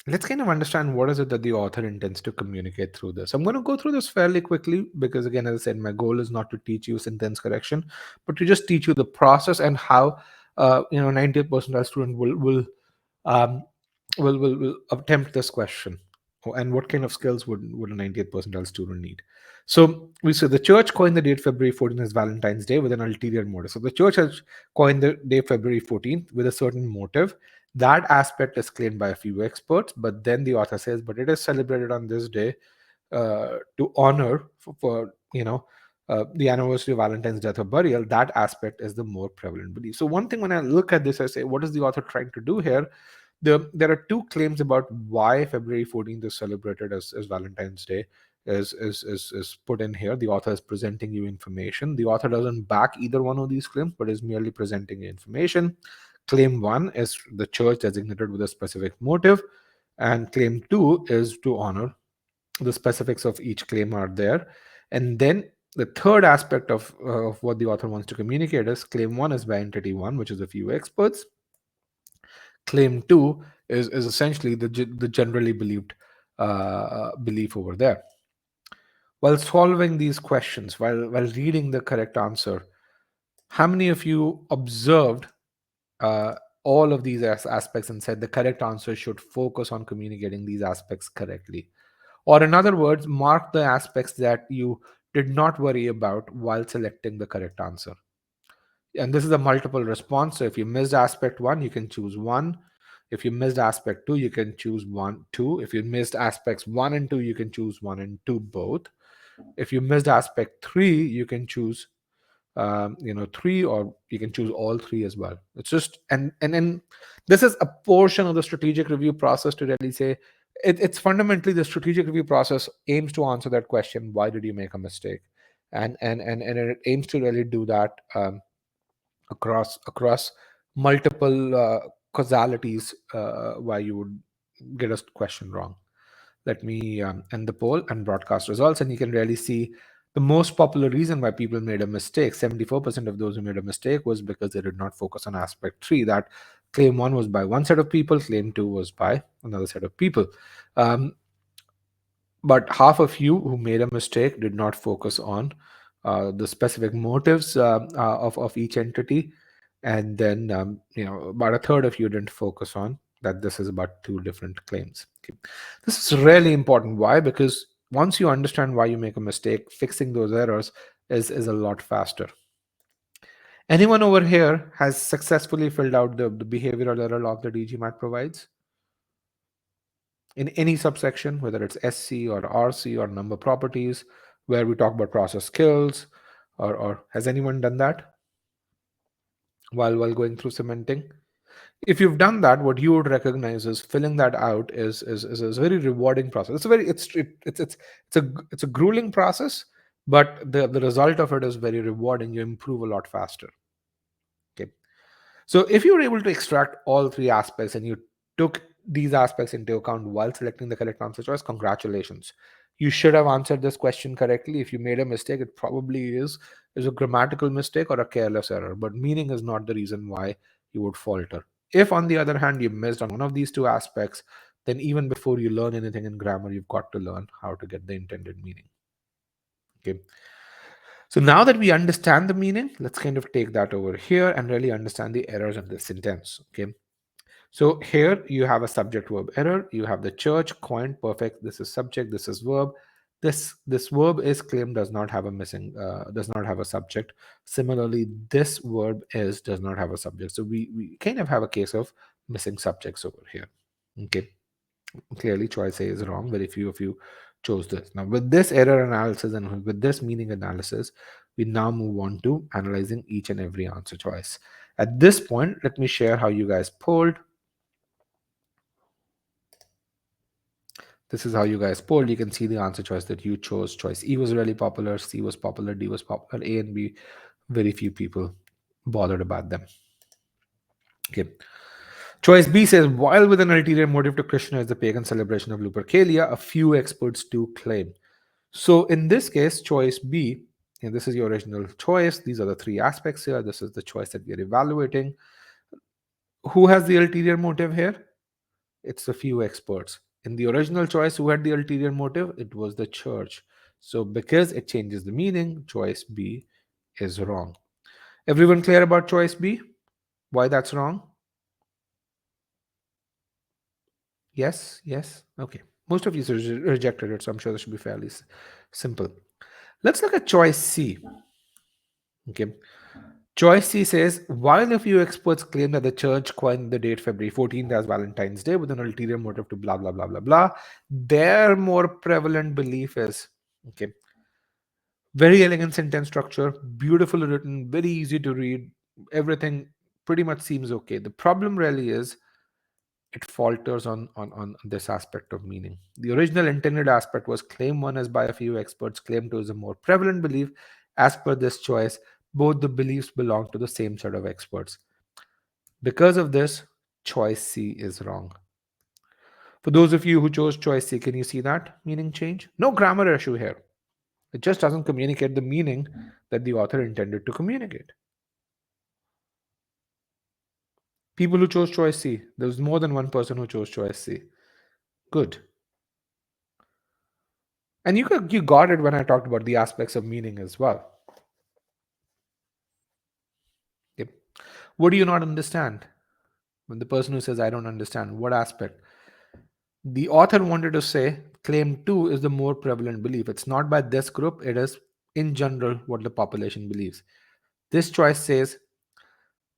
let's kind of understand what is it that the author intends to communicate through this. I'm going to go through this fairly quickly because, again, as I said, my goal is not to teach you sentence correction, but to just teach you the process and how 90th percentile student um, will attempt this question. And what kind of skills would a 90th percentile student need? So we said the church coined the date February 14th as Valentine's Day with an ulterior motive. So the church has coined the day February 14th with a certain motive. That aspect is claimed by a few experts, but then the author says, but it is celebrated on this day to honor for the anniversary of Valentine's death or burial. That aspect is the more prevalent belief. So one thing when I look at this, I say, what is the author trying to do here? There are two claims about why February 14th is celebrated as Valentine's Day is put in here. The author is presenting you information. The author doesn't back either one of these claims, but is merely presenting you information. Claim one is the church designated with a specific motive, and claim two is to honor. The specifics of each claim are there. And then the third aspect of what the author wants to communicate is claim one is by entity one, which is a few experts. Claim two is essentially the generally believed belief over there. While solving these questions, while reading the correct answer, how many of you observed uh, all of these aspects and said the correct answer should focus on communicating these aspects correctly? Or, in other words, mark the aspects that you did not worry about while selecting the correct answer. And this is a multiple response. So if you missed aspect one, you can choose one. If you missed aspect two, you can choose one, two. If you missed aspects one and two, you can choose one and two both. If you missed aspect three, you can choose three, or you can choose all three as well. It's just and then this is a portion of the strategic review process to really say it's fundamentally the strategic review process aims to answer that question, why did you make a mistake? And it aims to really do that across multiple causalities why you would get a question wrong. Let me end the poll and broadcast results, and you can really see the most popular reason why people made a mistake. 74% of those who made a mistake was because they did not focus on aspect three. That claim one was by one set of people, claim two was by another set of people. Um, but half of you who made a mistake did not focus on the specific motives of each entity. And then about a third of you didn't focus on that this is about two different claims. Okay. This is really important. Why? Because once you understand why you make a mistake, fixing those errors is a lot faster. Anyone over here has successfully filled out the behavioral error log that EGMAT provides in any subsection, whether it's SC or RC or number properties, where we talk about process skills, or has anyone done that while going through cementing? If you've done that, what you would recognize is filling that out is a very rewarding process. It's a very it's a grueling process, but the result of it is very rewarding. You improve a lot faster. Okay. So if you were able to extract all three aspects and you took these aspects into account while selecting the correct answer choice, congratulations. You should have answered this question correctly. If you made a mistake, it probably is a grammatical mistake or a careless error, but meaning is not the reason why you would falter. If, on the other hand, you missed on one of these two aspects, then even before you learn anything in grammar, you've got to learn how to get the intended meaning. Okay. So now that we understand the meaning, let's kind of take that over here and really understand the errors of the sentence. Okay. So here you have a subject verb error. You have the church coin. Perfect. This is subject. This is verb. This verb is claimed does not have a missing does not have a subject. Similarly, this verb is does not have a subject. So we kind of have a case of missing subjects over here. Okay. Clearly, choice A is wrong. Very few of you chose this. Now, with this error analysis and with this meaning analysis, we now move on to analyzing each and every answer choice. At this point, let me share how you guys polled. This is how you guys polled. You can see the answer choice that you chose. Choice E was really popular, C was popular, D was popular, A and B, very few people bothered about them. Okay. Choice B says, while with an ulterior motive to Krishna is the pagan celebration of Lupercalia, a few experts do claim. So in this case, choice B, and this is your original choice. These are the three aspects here. This is the choice that we are evaluating. Who has the ulterior motive here? It's a few experts. In the original choice, who had the ulterior motive? It was the church. So because it changes the meaning, choice B is wrong. Everyone clear about choice B? Why that's wrong? Yes, yes. Okay. Most of you rejected it, so I'm sure this should be fairly simple. Let's look at choice C. Okay. Choice C says, while a few experts claim that the church coined the date February 14th as Valentine's Day with an ulterior motive to blah, blah, blah, blah, blah, their more prevalent belief is, okay, very elegant sentence structure, beautifully written, very easy to read, everything pretty much seems okay. The problem really is it falters on this aspect of meaning. The original intended aspect was claim one is by a few experts, claim two is a more prevalent belief. As per this choice, both the beliefs belong to the same set of experts. Because of this, choice C is wrong. For those of you who chose choice C, can you see that meaning change? No grammar issue here. It just doesn't communicate the meaning that the author intended to communicate. People who chose choice C, there was more than one person who chose choice C. Good. And you got it when I talked about the aspects of meaning as well. Yep. What do you not understand? When the person who says, I don't understand, what aspect? The author wanted to say claim two is the more prevalent belief. It's not by this group, it is in general what the population believes. This choice says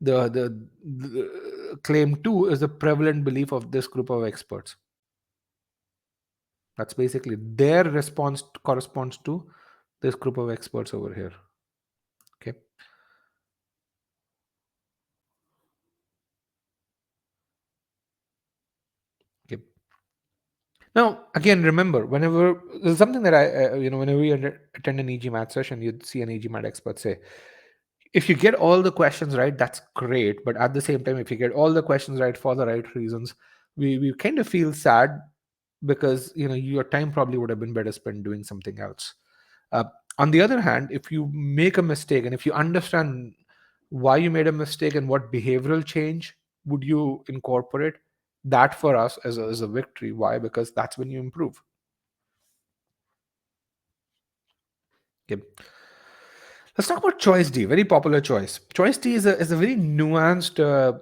the claim two is the prevalent belief of this group of experts. That's basically their response corresponds to this group of experts over here. Okay. Okay. Now, again, remember, whenever there's something that whenever we attend an EG math session, you'd see an EG math expert say, if you get all the questions right, that's great. But at the same time, if you get all the questions right for the right reasons, we kind of feel sad because your time probably would have been better spent doing something else. Uh, on the other hand, if you make a mistake and if you understand why you made a mistake and what behavioral change would you incorporate, that for us is a victory. Why? Because that's when you improve. Okay. Let's talk about choice D, very popular choice. Choice D is a very nuanced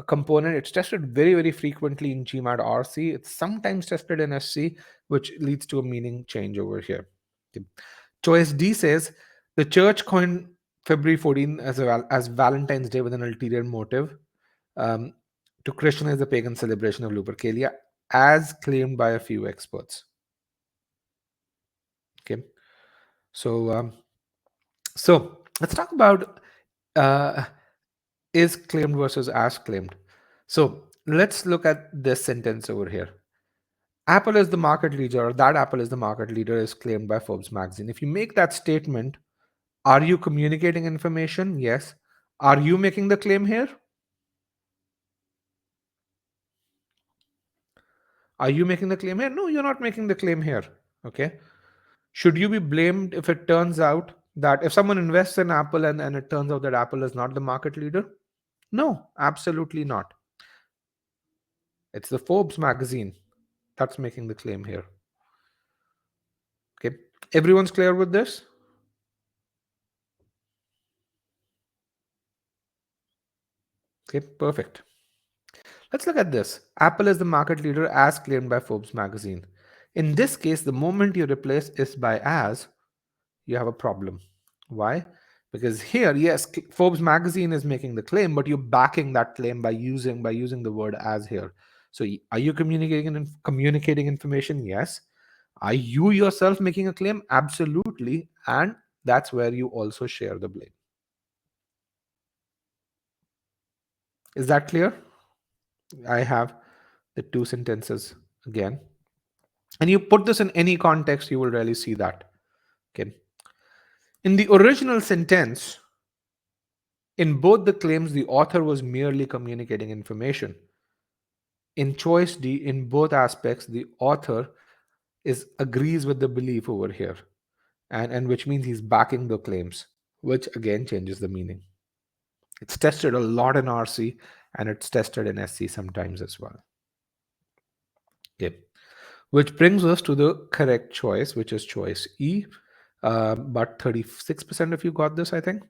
component. It's tested very, very frequently in GMAT RC. It's sometimes tested in SC, which leads to a meaning change over here. Okay. Choice D says the church coined February 14 as Valentine's Day with an ulterior motive um, to Christianize the pagan celebration of Lupercalia, as claimed by a few experts. Okay, so let's talk about uh, is claimed versus as claimed. So let's look at this sentence over here. Apple is the market leader, or that Apple is the market leader, is claimed by Forbes magazine. If you make that statement, are you communicating information? Yes. Are you making the claim here? Are you making the claim here? No, you're not making the claim here. Okay. Should you be blamed if it turns out that if someone invests in Apple and it turns out that Apple is not the market leader? No, absolutely not. It's the Forbes magazine that's making the claim here. Okay. Everyone's clear with this? Okay, perfect. Let's look at this. Apple is the market leader as claimed by Forbes magazine. In this case, the moment you replace is by as, you have a problem. Why? Because here, yes, Forbes magazine is making the claim, but you're backing that claim by using the word as here. So are you communicating information? Yes. Are you yourself making a claim? Absolutely. And that's where you also share the blame. Is that clear? I have the two sentences again. And you put this in any context, you will really see that. Okay. In the original sentence, in both the claims, the author was merely communicating information. In choice D, in both aspects, the author is agrees with the belief over here, and which means he's backing the claims, which again changes the meaning. It's tested a lot in RC and it's tested in SC sometimes as well. Okay. Which brings us to the correct choice, which is choice E. But 36% of you got this, I think.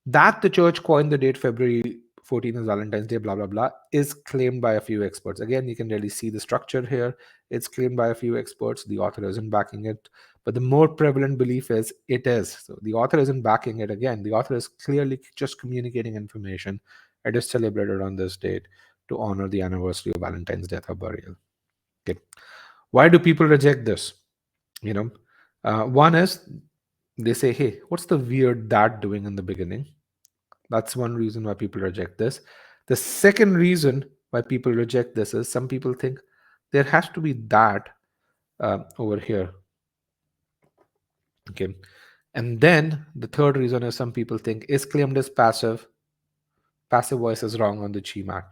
That the church coined the date February 14th as Valentine's Day, blah, blah, blah, is claimed by a few experts. Again, you can really see the structure here. It's claimed by a few experts. The author isn't backing it. But the more prevalent belief is it is. So the author isn't backing it again. The author is clearly just communicating information. It is celebrated on this date to honor the anniversary of Valentine's death or burial. Okay. Why do people reject this? You know, one is they say, hey, what's the weird that doing in the beginning? That's one reason why people reject this. The second reason why people reject this is some people think there has to be that over here. Okay. And then the third reason is some people think is claimed as passive. Passive voice is wrong on the GMAT.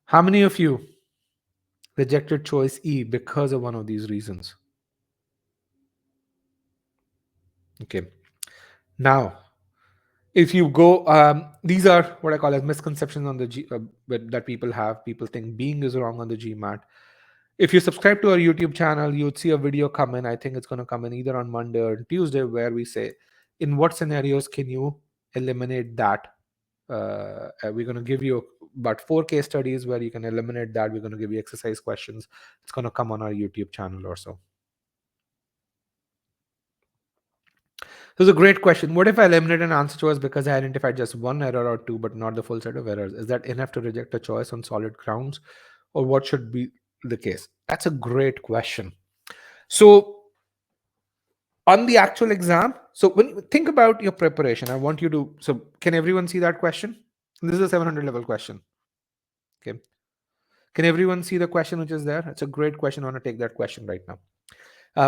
How many of you rejected choice E because of one of these reasons? Okay. Now, if you go, these are what I call as misconceptions on the that people have. People think being is wrong on the GMAT. If you subscribe to our YouTube channel, you would see a video come in. I think it's going to come in either on Monday or Tuesday, where we say, in what scenarios can you eliminate that? We're going to give you about 4 case studies where you can eliminate that. We're going to give you exercise questions. It's going to come on our YouTube channel or so. So it's a great question. What if I eliminate an answer choice because I identified just one error or two, but not the full set of errors? Is that enough to reject a choice on solid grounds? Or what should be the case? That's a great question. So on the actual exam, so when you think about your preparation, I want you to, so can everyone see that question? This is a 700 level question. Okay. Can everyone see the question which is there? It's a great question. I want to take that question right now.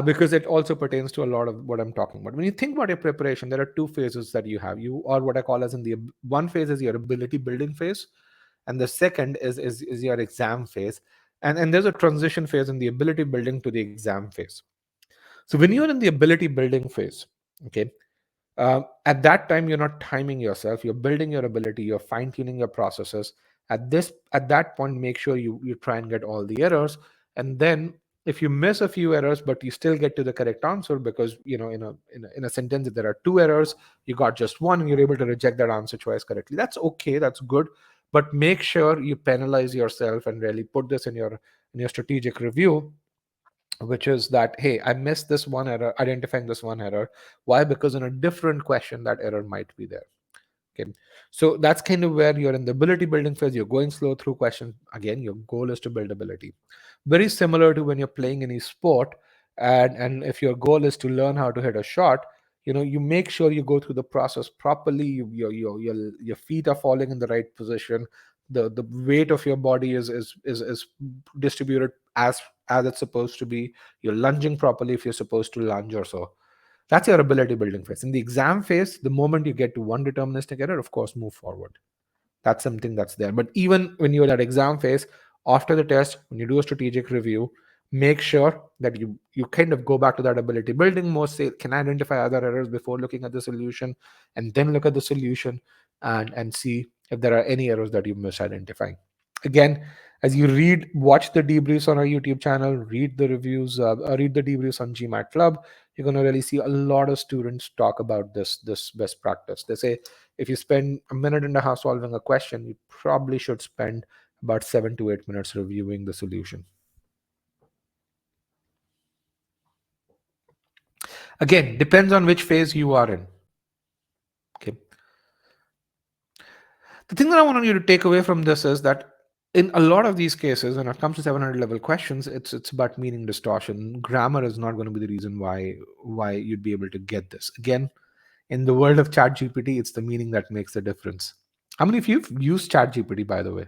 Because it also pertains to a lot of what I'm talking about. When you think about your preparation, there are 2 phases that you have. You or what I call as in the one phase is your ability building phase, and the second is your exam phase. And there's a transition phase in the ability building to the exam phase. So when you're in the ability building phase, okay, at that time you're not timing yourself. You're building your ability. You're fine tuning your processes. At that point, make sure you try and get all the errors, and then if you miss a few errors but you still get to the correct answer, because in a sentence if there are 2 errors, you got just one and you're able to reject that answer choice correctly, that's okay, that's good. But make sure you penalize yourself and really put this in your strategic review, which is that, hey, I missed this one error, identifying this one error. Why? Because in a different question that error might be there. Okay, so that's kind of where you're in the ability building phase. You're going slow through questions. Again, your goal is to build ability. Very similar to when you're playing any sport, and if your goal is to learn how to hit a shot, you make sure you go through the process properly. Your feet are falling in the right position. The weight of your body is distributed as it's supposed to be. You're lunging properly if you're supposed to lunge or so. That's your ability building phase. In the exam phase, the moment you get to one deterministic error, of course, move forward. That's something that's there. But even when you're at exam phase, after the test, when you do a strategic review, make sure that you kind of go back to that ability building mode. Say, can I identify other errors before looking at the solution, and then look at the solution and see if there are any errors that you misidentifying. Again, as you watch the debriefs on our YouTube channel, read the reviews, read the debriefs on GMAT Club, you're going to really see a lot of students talk about this best practice. They say if you spend a minute and a half solving a question, you probably should spend about 7 to 8 minutes reviewing the solution. Again, depends on which phase you are in. Okay. The thing that I want you to take away from this is that in a lot of these cases, when it comes to 700 level questions, it's about meaning distortion. Grammar is not going to be the reason why you'd be able to get this. Again, in the world of ChatGPT, it's the meaning that makes the difference. How many of you have used ChatGPT, by the way?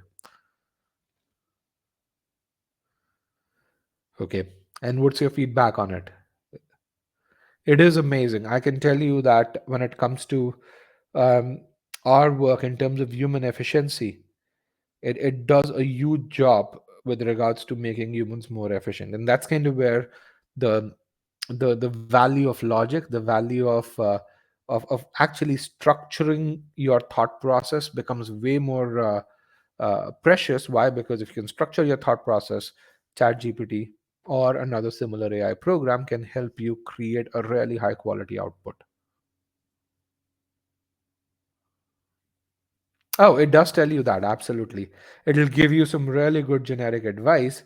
Okay. And what's your feedback on it? It is amazing. I can tell you that when it comes to um, our work in terms of human efficiency, it does a huge job with regards to making humans more efficient. And that's kind of where the the value of logic, the value of actually structuring your thought process becomes way more precious. Why? Because if you can structure your thought process, ChatGPT or another similar AI program can help you create a really high quality output. Oh, it does tell you that, absolutely. It'll give you some really good generic advice.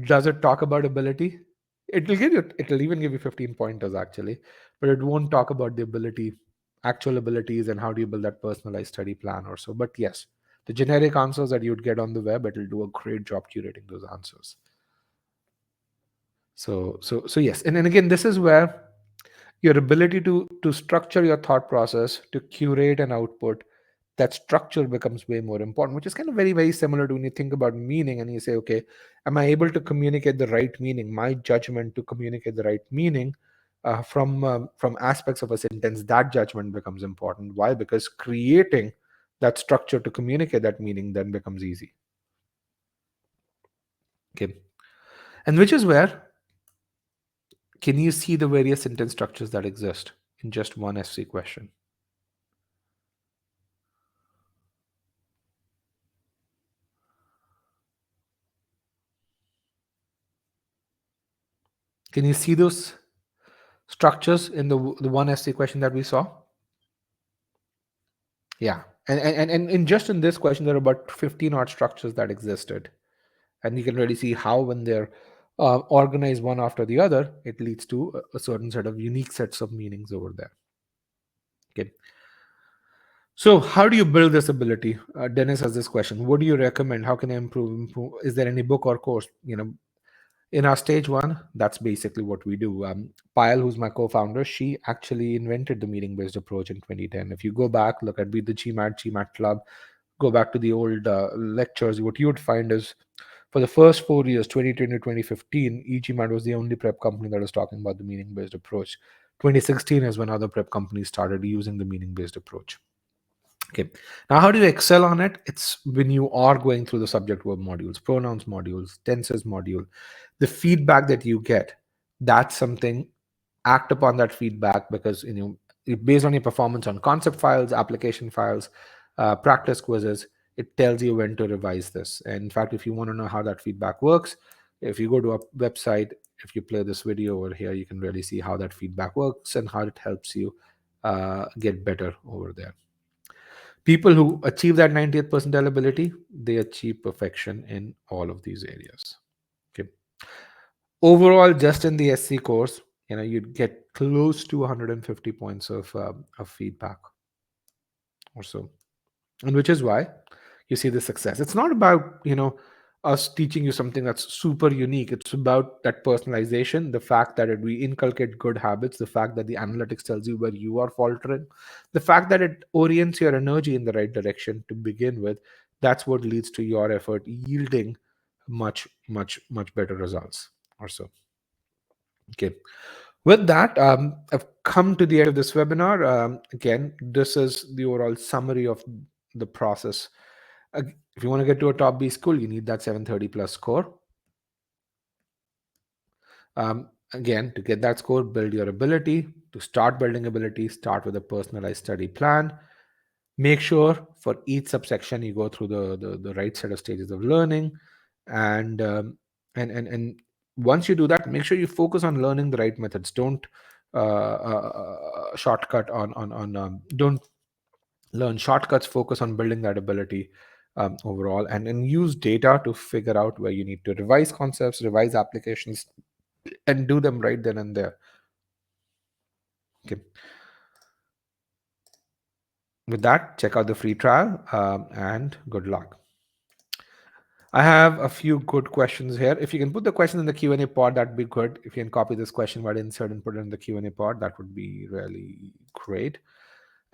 Does it talk about ability? It'll even give you 15 pointers actually, but it won't talk about the ability, actual abilities, and how do you build that personalized study plan or so. But yes, the generic answers that you'd get on the web, it'll do a great job curating those answers. So yes, and then again, this is where your ability to structure your thought process, to curate an output, that structure becomes way more important, which is kind of very similar to when you think about meaning and you say, okay, am I able to communicate the right meaning, my judgment to communicate the right meaning from aspects of a sentence. That judgment becomes important. Why? Because creating that structure to communicate that meaning then becomes easy. Okay. And which is where, can you see the various sentence structures that exist in just one SC question? Can you see those structures in the one SC question that we saw? Yeah. And in just in this question, there are about 15 odd structures that existed. And you can really see how when they're organized one after the other, it leads to a certain set of unique sets of meanings over there. Okay. So how do you build this ability? Dennis has this question. What do you recommend? How can I improve? Is there any book or course? In our stage one, that's basically what we do. Payal, who's my co-founder, she actually invented the meaning-based approach in 2010. If you go back, look at Be the GMAT Club, go back to the old lectures, what you would find is for the first 4 years, 2010 to 2015, eGMAT was the only prep company that was talking about the meaning-based approach. 2016 is when other prep companies started using the meaning-based approach. Okay. Now, how do you excel on it? It's when you are going through the subject verb modules, pronouns modules, tenses module, the feedback that you get, that's something. Act upon that feedback, because based on your performance on concept files, application files, practice quizzes, it tells you when to revise this. And in fact, if you want to know how that feedback works, if you go to our website, if you play this video over here, you can really see how that feedback works and how it helps you get better over there. People who achieve that 90th percentile ability, they achieve perfection in all of these areas. Okay. Overall, just in the SC course, you'd get close to 150 points of feedback or so, and which is why you see the success. It's not about us teaching you something that's super unique. It's about that personalization, the fact that we inculcate good habits, the fact that the analytics tells you where you are faltering, the fact that it orients your energy in the right direction to begin with. That's what leads to your effort yielding much better results or so. Okay. With that, I've come to the end of this webinar. Again, this is the overall summary of the process. If you want to get to a top B school, you need that 730 plus score. Again, to get that score, build your ability. To start building ability, start with a personalized study plan. Make sure for each subsection you go through the right set of stages of learning, and once you do that, make sure you focus on learning the right methods. Don't shortcut on don't learn shortcuts. Focus on building that ability. overall, and then use data to figure out where you need to revise concepts, revise applications, and do them right then and there. Okay. With that, check out the free trial, and good luck. I have a few good questions here. If you can put the question in the Q&A pod, that'd be good. If you can copy this question, but insert and put it in the Q&A pod, that would be really great.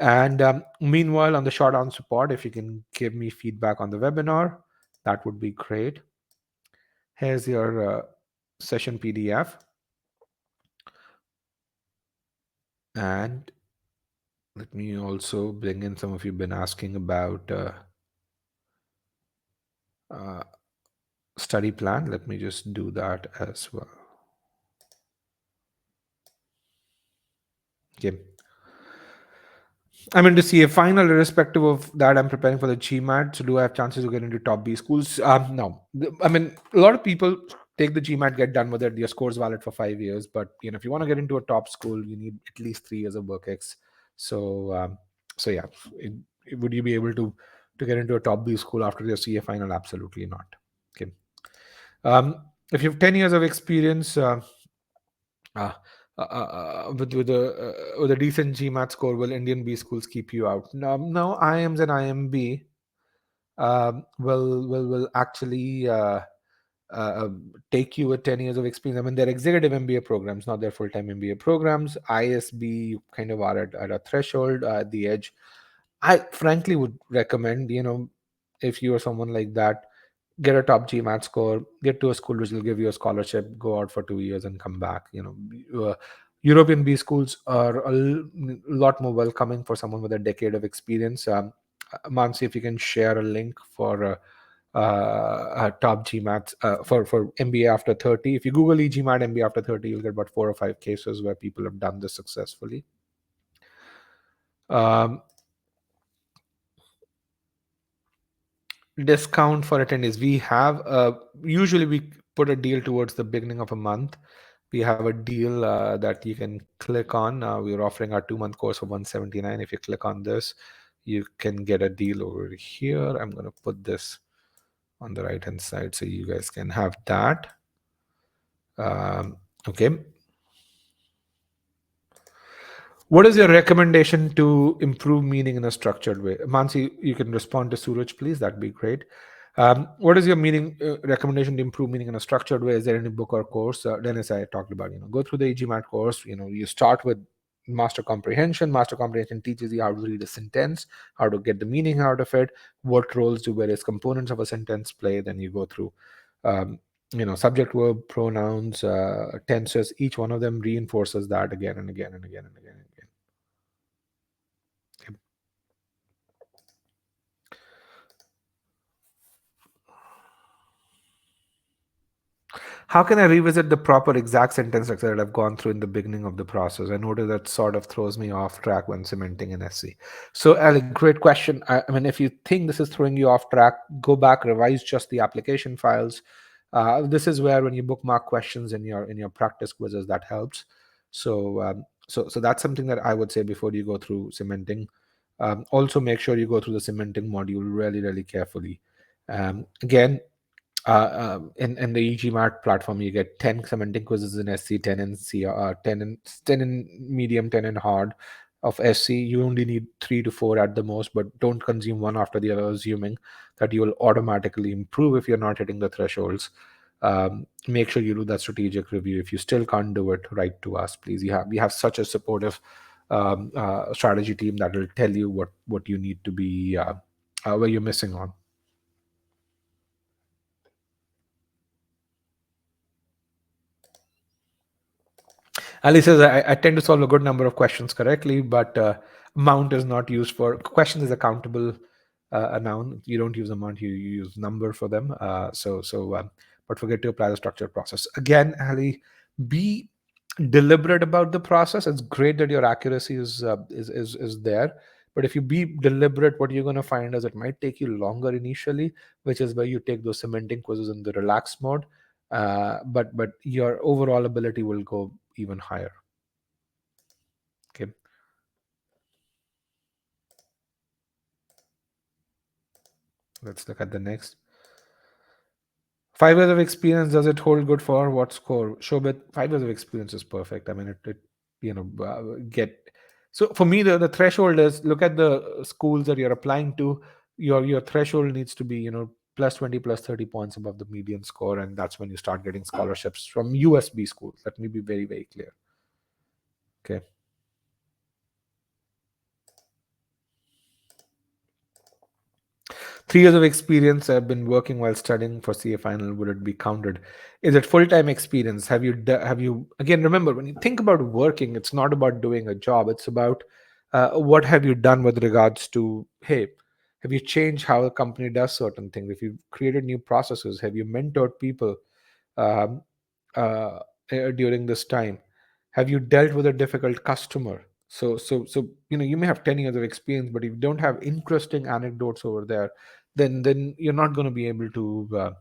And meanwhile, on the short answer pod, if you can give me feedback on the webinar, that would be great. Here's your session PDF. And let me also bring in some of you been asking about uh, study plan. Let me just do that as well. Okay. I'm into CA final, irrespective of that. I'm preparing for the GMAT. So, do I have chances to get into top B schools? No. I mean, a lot of people take the GMAT, get done with it. Your score's valid for 5 years. But if you want to get into a top school, you need at least 3 years of work ex. So, so yeah, would you be able to get into a top B school after your CA final? Absolutely not. Okay. If you have 10 years of experience, uh, with a decent GMAT score, will Indian B schools keep you out? No, no. IIMs and IMB will actually take you with 10 years of experience. I mean, they're executive MBA programs, not their full-time MBA programs. ISB, you kind of are at a threshold, at the edge. I frankly would recommend, if you are someone like that, get a top GMAT score, get to a school which will give you a scholarship, go out for 2 years and come back. European B schools are lot more welcoming for someone with a decade of experience. Mansi, if you can share a link for top GMAT for MBA after 30. If you Google eGMAT MBA after 30, you'll get about 4 or 5 cases where people have done this successfully. Um, Discount for attendees. We have usually we put a deal towards the beginning of a month. We have a deal that you can click on. We're offering our 2-month course for 179. If you click on this, you can get a deal over here. I'm going to put this on the right hand side so you guys can have that. Okay. What is your recommendation to improve meaning in a structured way? Mansi, you can respond to Suraj, please. That'd be great. What is your recommendation to improve meaning in a structured way? Is there any book or course? Dennis, I talked about, go through the EGMAT course. You start with master comprehension. Master comprehension teaches you how to read a sentence, how to get the meaning out of it, what roles do various components of a sentence play. Then you go through, subject, verb, pronouns, tenses. Each one of them reinforces that again and again and again and again and again. How can I revisit the proper exact sentence structure that I've gone through in the beginning of the process? I notice that sort of throws me off track when cementing an SC. So, Ali, great question. I mean, if you think this is throwing you off track, go back, revise just the application files. This is where when you bookmark questions in your practice quizzes, that helps. So that's something that I would say before you go through cementing. Also, make sure you go through the cementing module really, really carefully. Again, in the EGMAT platform, you get 10 cementing quizzes in SC, 10 in CR, 10 in medium, 10 in hard. Of SC, you only need 3 to 4 at the most, but don't consume one after the other, assuming that you will automatically improve if you're not hitting the thresholds. Make sure you do that strategic review. If you still can't do it, write to us, please. We have such a supportive strategy team that will tell you what you need to be where you're missing on. Ali says, I tend to solve a good number of questions correctly, but amount is not used for question is accountable a noun. You don't use amount, you use number for them. But forget to apply the structured process. Again, Ali, be deliberate about the process. It's great that your accuracy is there. But if you be deliberate, what you're going to find is it might take you longer initially, which is where you take those cementing quizzes in the relaxed mode. But your overall ability will go even higher. Okay. Let's look at the next. 5 years of experience, does it hold good for what score? Shobit, 5 years of experience is perfect. I mean, it get. So for me, the threshold is look at the schools that you're applying to. Your threshold needs to be, plus 20, plus 30 points above the median score. And that's when you start getting scholarships from USB schools. Let me be very, very clear. Okay. 3 years of experience I've been working while studying for CA final. Would it be counted? Is it full time experience? Have you again? Remember, when you think about working, it's not about doing a job. It's about what have you done with regards to, hey, have you changed how a company does certain things? If you've created new processes, have you mentored people um, uh, during this time? Have you dealt with a difficult customer? So you may have 10 years of experience, but if you don't have interesting anecdotes over there, then you're not going to be able to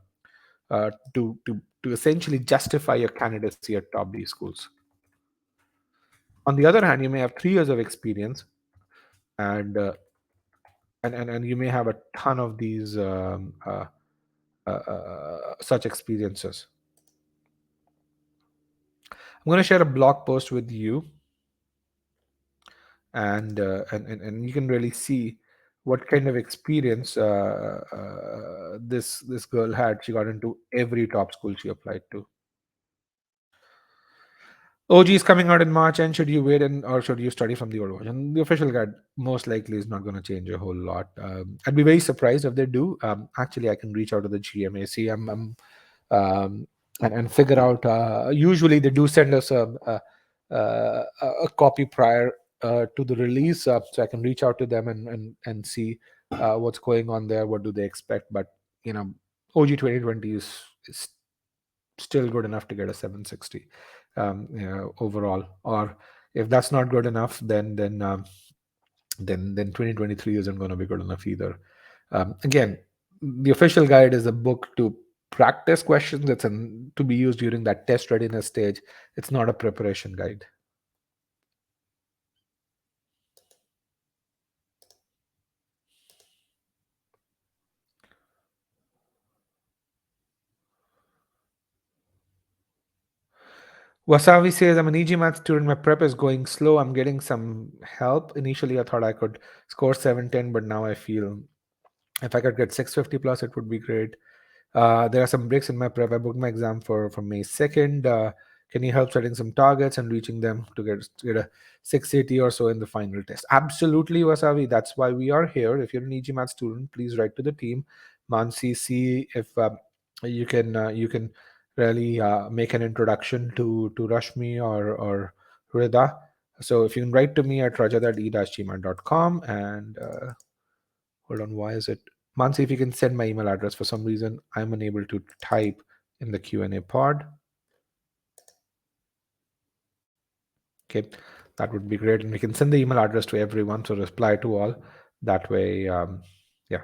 essentially justify your candidacy at top B schools. On the other hand, you may have 3 years of experience, and and you may have a ton of these such experiences. I'm going to share a blog post with you, and you can really see what kind of experience this girl had. She got into every top school she applied to. OG is coming out in March, and should you wait or should you study from the old version? The official guide most likely is not going to change a whole lot. I'd be very surprised if they do. Actually, I can reach out to the GMA, see, um, and figure out. Usually, they do send us a copy prior to the release, so I can reach out to them and see what's going on there. What do they expect? But OG 2020 is still good enough to get a 760 overall. Or if that's not good enough, then 2023 isn't going to be good enough either. Again, the official guide is a book to practice questions. It's to be used during that test readiness stage. It's not a preparation guide. Wasavi says, I'm an EG math student. My prep is going slow. I'm getting some help. Initially, I thought I could score 710, but now I feel if I could get 650 plus, it would be great. There are some breaks in my prep. I booked my exam for May 2nd. Can you help setting some targets and reaching them to get a 680 or so in the final test? Absolutely, Wasavi. That's why we are here. If you're an EG Math student, please write to the team. Mansi, see if you can really make an introduction to Rashmi or Rida. So if you can write to me at rajat@e-gmail.com and hold on, why is it? Mansi, if you can send my email address. For some reason, I'm unable to type in the Q&A pod. Okay, that would be great. And we can send the email address to everyone, so reply to all. That way, yeah.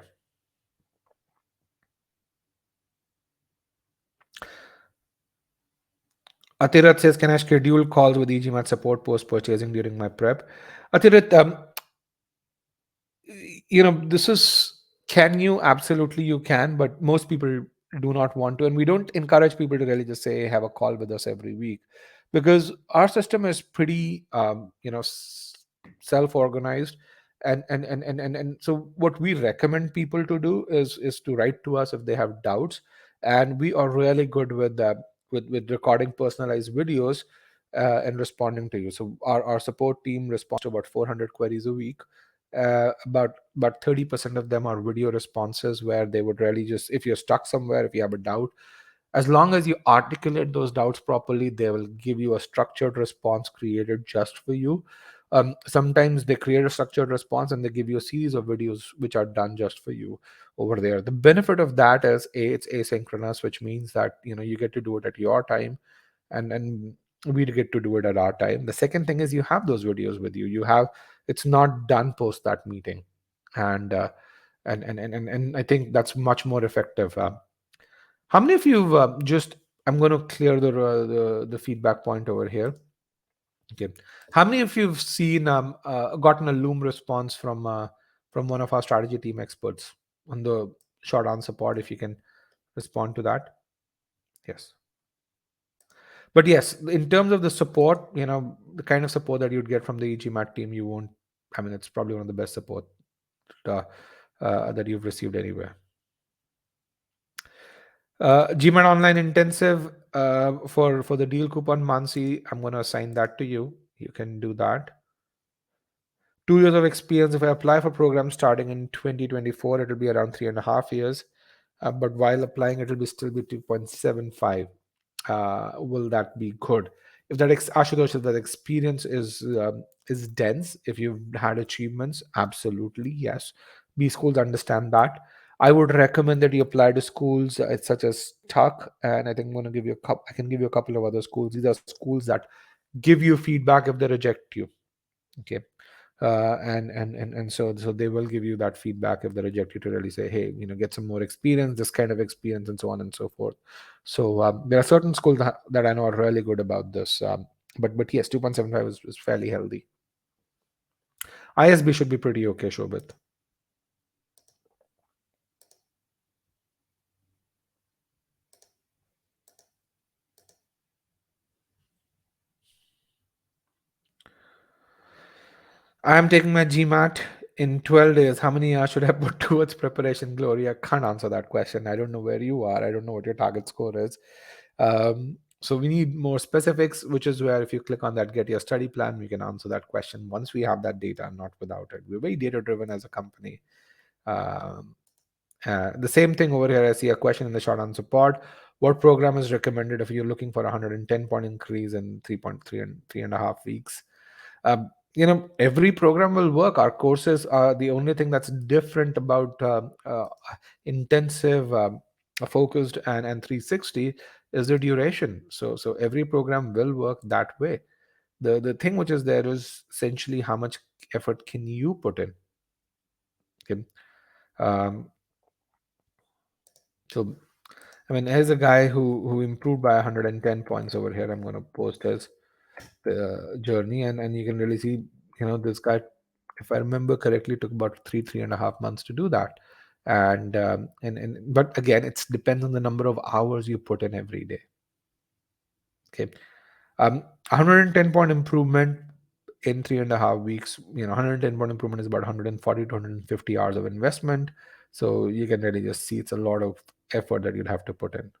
Atirat says, can I schedule calls with EGMAT support post purchasing during my prep? Atirat, this is, can you? Absolutely you can, but most people do not want to, and we don't encourage people to really just say have a call with us every week, because our system is pretty self-organized, and so what we recommend people to do is to write to us if they have doubts, and we are really good with that, with recording personalized videos and responding to you. So our support team responds to about 400 queries a week. About 30% of them are video responses where they would really just, if you're stuck somewhere, if you have a doubt, as long as you articulate those doubts properly, they will give you a structured response created just for you. Sometimes they create a structured response and they give you a series of videos which are done just for you over there. The benefit of that is, it's asynchronous, which means that you get to do it at your time, and we get to do it at our time. The second thing is, you have those videos with you. It's not done post that meeting, and I think that's much more effective. How many of you just? I'm going to clear the feedback point over here. Okay, how many of you've seen gotten a Loom response from one of our strategy team experts on the short answer pod if you can respond to that. Yes. But yes, in terms of the support, the kind of support that you'd get from the GMAT team, you won't. I mean, it's probably one of the best support uh, that you've received anywhere. GMAT Online Intensive for the deal coupon, Mansi, I'm going to assign that to you. You can do that. 2 years of experience. If I apply for programs starting in 2024, it will be around 3.5 years. But while applying, it will be still be 2.75. Will that be good? If that Ashutosh, if that experience is dense, if you've had achievements, absolutely yes. B schools understand that. I would recommend that you apply to schools such as Tuck, and I think I'm going to give you a couple. I can give you a couple of other schools. These are schools that give you feedback if they reject you. Okay. And so they will give you that feedback if they reject you, to really say, hey, get some more experience, this kind of experience, and so on and so forth. So there are certain schools that I know are really good about this. But yes, 2.75 is fairly healthy. ISB should be pretty okay, Shobit. I am taking my GMAT in 12 days. How many hours should I put towards preparation, Gloria? I can't answer that question. I don't know where you are. I don't know what your target score is. So we need more specifics, which is where if you click on that get your study plan, we can answer that question once we have that data, not without it. We're very data driven as a company. Um, the same thing over here. I see a question in the short answer pod. What program is recommended if you're looking for a 110-point increase in 3.3 and 3.5 weeks? Every program will work. Our courses are the only thing that's different about intensive, focused, and 360 is the duration. So every program will work that way. The thing which is there is essentially how much effort can you put in. Okay. Um, so I mean, here's a guy who improved by 110 points over here. I'm going to post his journey, and you can really see, this guy, if I remember correctly, took about 3.5 months to do that. And but again, it depends on the number of hours you put in every day. Okay. 110-point improvement in 3.5 weeks. 110-point improvement is about 140 to 150 hours of investment. So you can really just see it's a lot of effort that you'd have to put in.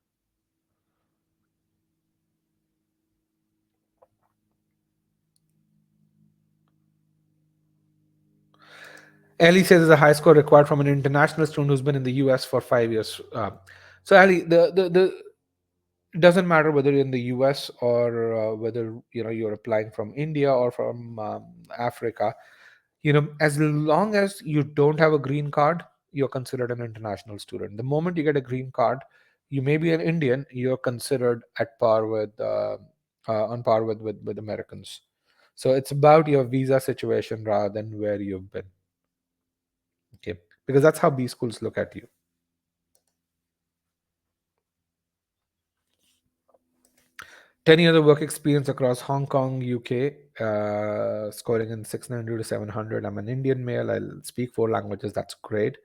Ali says there's a high score required from an international student who's been in the US for 5 years. So Ali, the it doesn't matter whether you're in the US or whether you're applying from India or from Africa. As long as you don't have a green card, you're considered an international student. The moment you get a green card, you may be an Indian, you're considered at par with on par with Americans. So it's about your visa situation rather than where you've been. Okay, because that's how B schools look at you. 10 years of work experience across Hong Kong, UK, scoring in 690 to 700. I'm an Indian male. I'll speak 4 languages. That's great.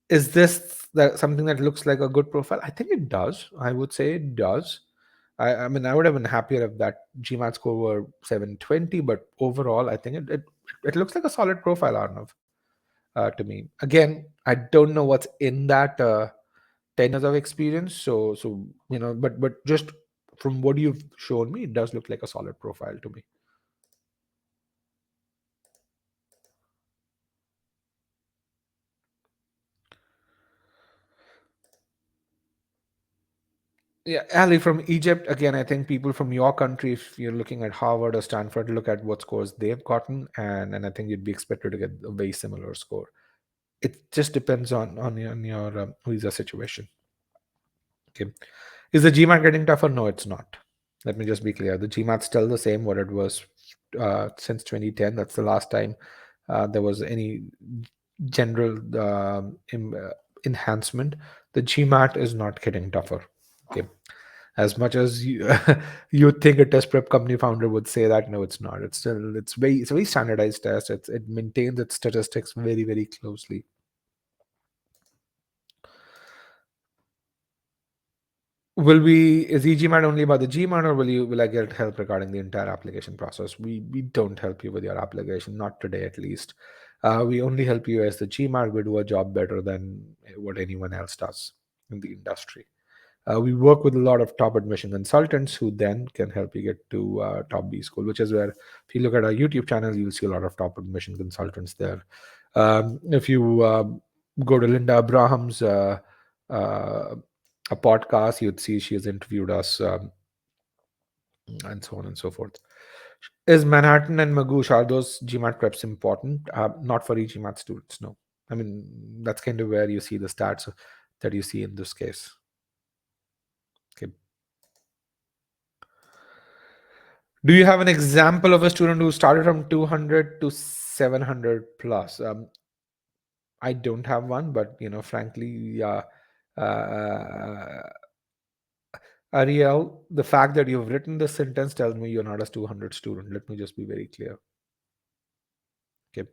Is this something that looks like a good profile? I think it does. I would say it does. I mean, I would have been happier if that GMAT score were 720, but overall, I think it looks like a solid profile, Arnav, to me. Again, I don't know what's in that 10 years of experience. So but just from what you've shown me, it does look like a solid profile to me. Yeah, Ali from Egypt. Again, I think people from your country, if you're looking at Harvard or Stanford, look at what scores they've gotten, and I think you'd be expected to get a very similar score. It just depends on your visa situation. Okay, is the GMAT getting tougher? No, it's not. Let me just be clear. The GMAT's still the same what it was since 2010. That's the last time there was any general enhancement. The GMAT is not getting tougher. Okay, as much as you you think a test prep company founder would say that, no, it's not. It's a very standardized test. It maintains its statistics very, very closely. Will we is eGMAT only about the GMAT, or will I get help regarding the entire application process? We don't help you with your application, not today at least. We only help you as the GMAT. We do a job better than what anyone else does in the industry. We work with a lot of top admission consultants who then can help you get to top B school, which is where, if you look at our YouTube channel, you'll see a lot of top admission consultants there. If you go to Linda Abraham's uh, a podcast, you'd see she has interviewed us, and so on and so forth. Is Manhattan and Magoosh, are those GMAT preps important? Not for each GMAT students, no. I mean, that's kind of where you see the stats that you see in this case. Okay. Do you have an example of a student who started from 200 to 700 plus? I don't have one, but frankly, Ariel, the fact that you've written this sentence tells me you're not a 200 student. Let me just be very clear. Okay.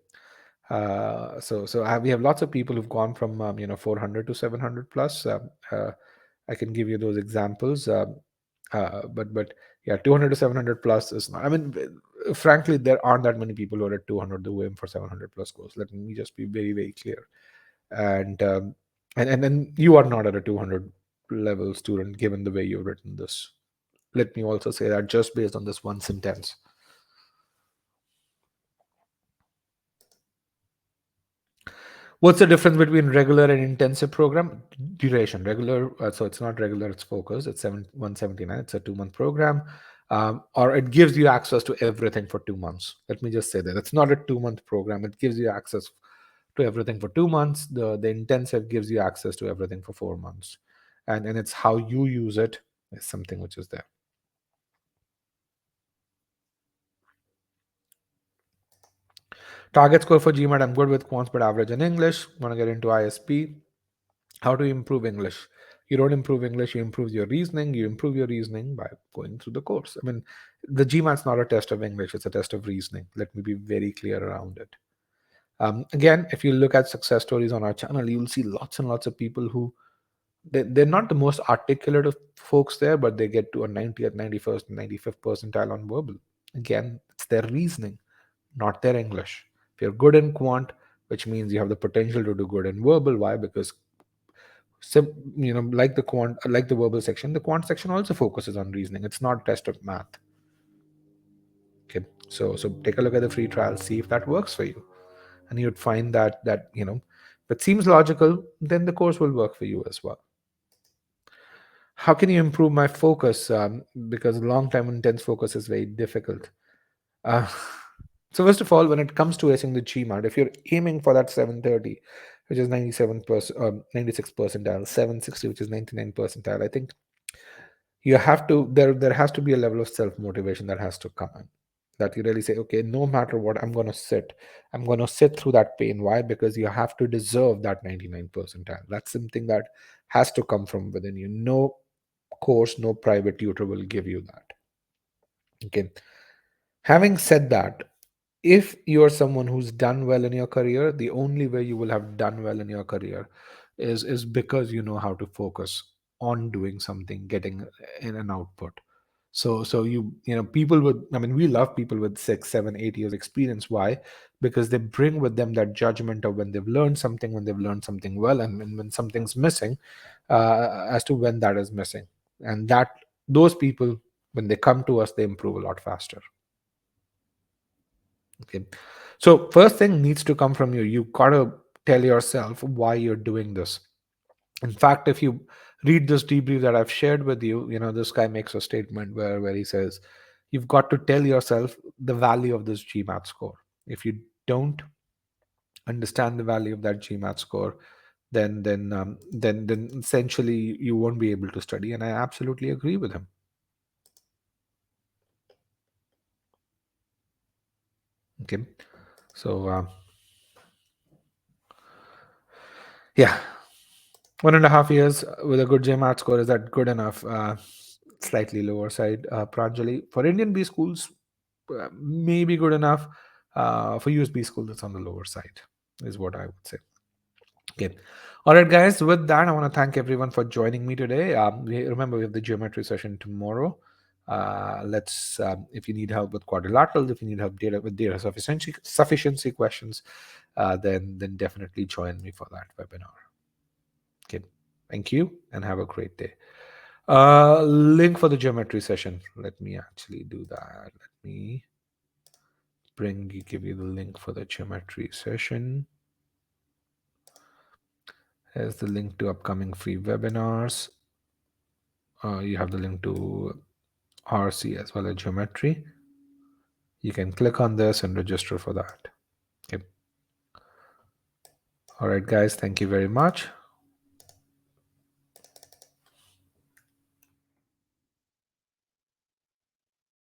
We have lots of people who've gone from 400 to 700 plus. I can give you those examples. But yeah, 200 to 700 plus is not. I mean, frankly, there aren't that many people who are at 200 who aim for 700 plus goals. Let me just be very, very clear. And then you are not at a 200 level student given the way you've written this. Let me also say that just based on this one sentence. What's the difference between regular and intensive program? Duration. Regular, so it's not regular, it's focused. It's 179. It's a 2-month program. Or it gives you access to everything for 2 months. Let me just say that. It's not a 2-month program. It gives you access to everything for 2 months. The intensive gives you access to everything for 4 months. And it's how you use it is something which is there. Target score for GMAT, I'm good with quants, but average in English. Want to get into ISP. How to improve English? You don't improve English, you improve your reasoning. You improve your reasoning by going through the course. I mean, the GMAT's not a test of English, it's a test of reasoning. Let me be very clear around it. Again, if you look at success stories on our channel, you'll see lots and lots of people who they're not the most articulate of folks there, but they get to a 90th, 91st, 95th percentile on verbal. Again, it's their reasoning, not their English. If you're good in quant, which means you have the potential to do good in verbal. Why? Because like the verbal section, the quant section also focuses on reasoning. It's not a test of math. Okay, so take a look at the free trial, see if that works for you, and you'd find that if it seems logical, then the course will work for you as well. How can you improve my focus? Because long time intense focus is very difficult. uh, so first of all, when it comes to acing the GMAT, if you're aiming for that 730, which is 97%, 96 percentile, 760, which is 99 percentile, I think you have to there has to be a level of self motivation that has to come in, that you really say, okay, no matter what, I'm going to sit through that pain. Why? Because you have to deserve that 99 percentile. That's something that has to come from within you. No course, no private tutor will give you that. Okay, having said that, if you're someone who's done well in your career, the only way you will have done well in your career is because you know how to focus on doing something, getting in an output. So people with, I mean, we love people with 6 7 8 years experience. Why? Because they bring with them that judgment of when they've learned something, when they've learned something well, and when something's missing, as to when that is missing. And that those people, when they come to us, they improve a lot faster. Okay. So first thing needs to come from you. You gotta tell yourself why you're doing this. In fact, if you read this debrief that I've shared with you, this guy makes a statement where he says, you've got to tell yourself the value of this GMAT score. If you don't understand the value of that GMAT score, then essentially you won't be able to study. And I absolutely agree with him. Okay. So yeah, 1.5 years with a good GMAT score, is that good enough? Slightly lower side, Pranjali. For Indian B schools, maybe good enough. For USB schools, it's on the lower side, is what I would say. Okay. All right, guys. With that, I want to thank everyone for joining me today. Remember, we have the geometry session tomorrow. Let's, if you need help with quadrilaterals, if you need help with data sufficiency questions, then definitely join me for that webinar. Okay, thank you and have a great day. Link for the geometry session. Let me actually do that. Let me give you the link for the geometry session. Here's the link to upcoming free webinars. You have the link to RC as well as geometry. You can click on this and register for that. Okay. All right, guys. Thank you very much.